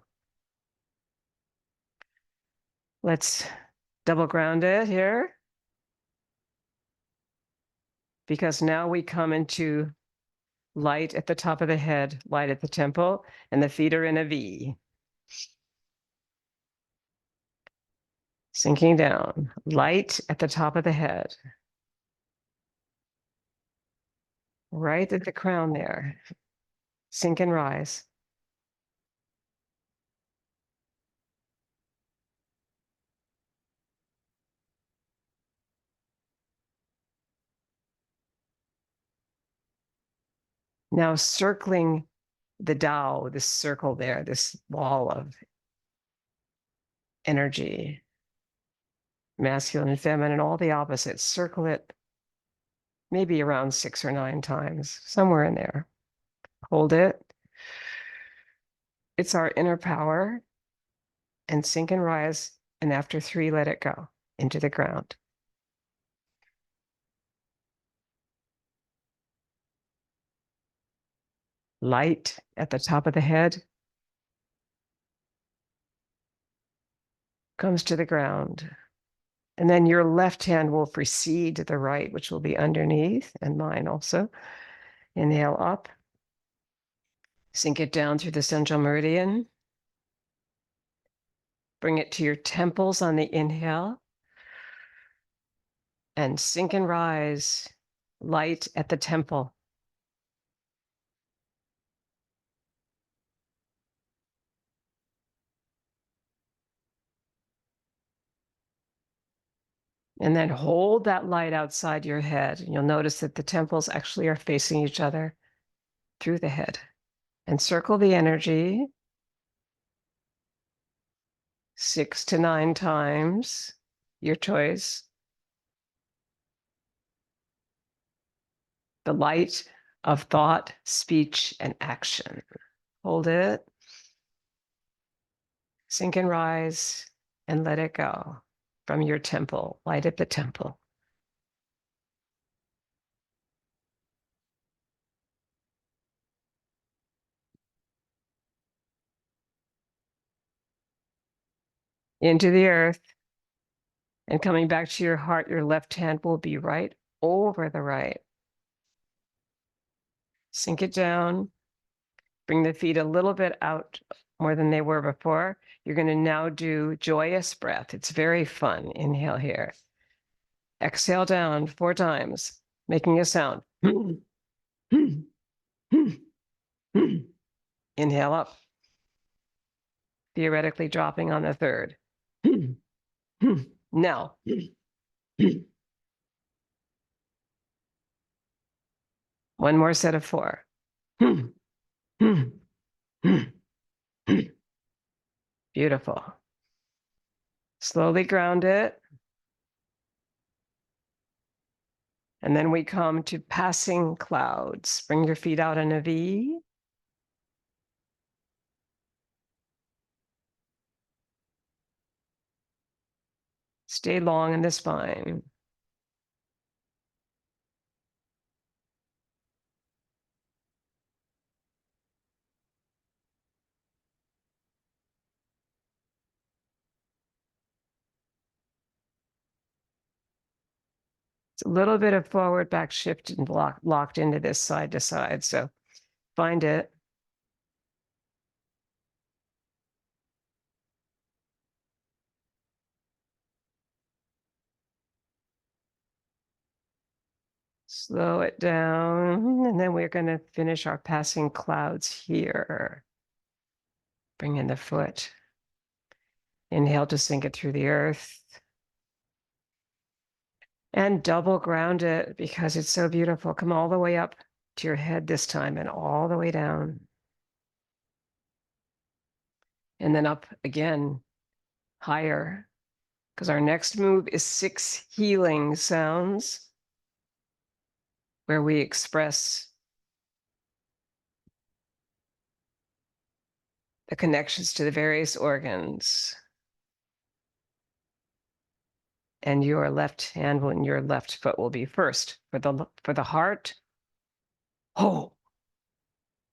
Let's double ground it here. Because now we come into light at the top of the head, light at the temple, and the feet are in a V. Sinking down, light at the top of the head. Right at the crown there. Sink and rise. Now circling the Tao, this circle there, this wall of energy, masculine and feminine, all the opposites. Circle it maybe around 6 or 9 times, somewhere in there. Hold it. It's our inner power. And sink and rise. And after 3, let it go into the ground. Light at the top of the head comes to the ground. And then your left hand will precede the right, which will be underneath, and mine also. Inhale up. Sink it down through the central meridian. Bring it to your temples on the inhale. And sink and rise, light at the temple. And then hold that light outside your head. You'll notice that the temples actually are facing each other through the head. And circle the energy 6 to 9 times, your choice. The light of thought, speech, and action. Hold it. Sink and rise and let it go from your temple, light at the temple. Into the earth. And coming back to your heart, your left hand will be right over the right. Sink it down. Bring the feet a little bit out more than they were before. You're going to now do joyous breath. It's very fun. Inhale here. Exhale down 4 times, making a sound. Inhale up. Theoretically dropping on the third. Now. One more set of 4. Beautiful. Slowly ground it. And then we come to passing clouds. Bring your feet out in a V. Stay long in the spine. It's a little bit of forward back shift and locked into this side to side. So find it. Slow it down. And then we're going to finish our passing clouds here. Bring in the foot. Inhale to sink it through the earth. And double ground it because it's so beautiful. Come all the way up to your head this time and all the way down. And then up again, higher, because our next move is 6 healing sounds where we express the connections to the various organs. And your left hand and your left foot will be first. For the heart, ho.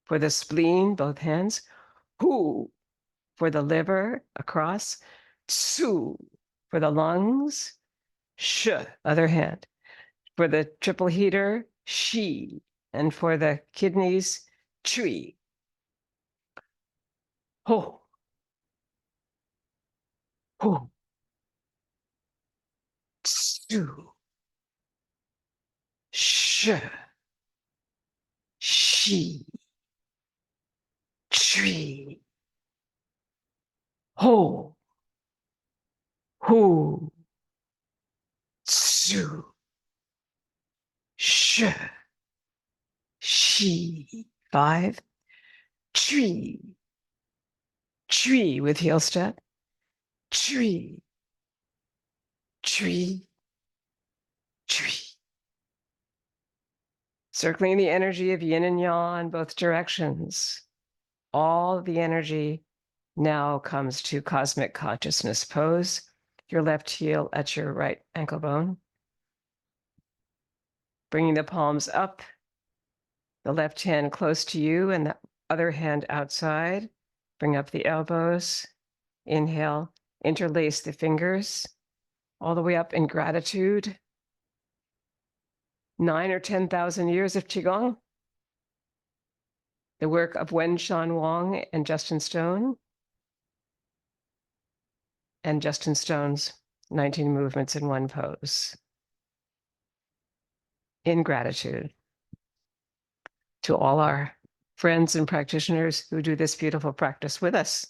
For the spleen, both hands, hu. For the liver, across, tsu. For the lungs, sh, other hand. For the triple heater, shi. And for the kidneys, chui. Ho. Hu. Tsu. Sh. Shi. Chui. Ho. Hu. Tsu. Sh. Shi. 5. Chui. Chui with heel step. Chui. Chui. Chui. Circling the energy of yin and yang in both directions. All the energy now comes to cosmic consciousness pose. Your left heel at your right ankle bone. Bringing the palms up, the left hand close to you and the other hand outside. Bring up the elbows. Inhale, interlace the fingers all the way up in gratitude. 9 or 10,000 years of Qigong. The work of Wen-Shan Huang and Justin Stone. And Justin Stone's 19 movements in one pose. In gratitude to all our friends and practitioners who do this beautiful practice with us.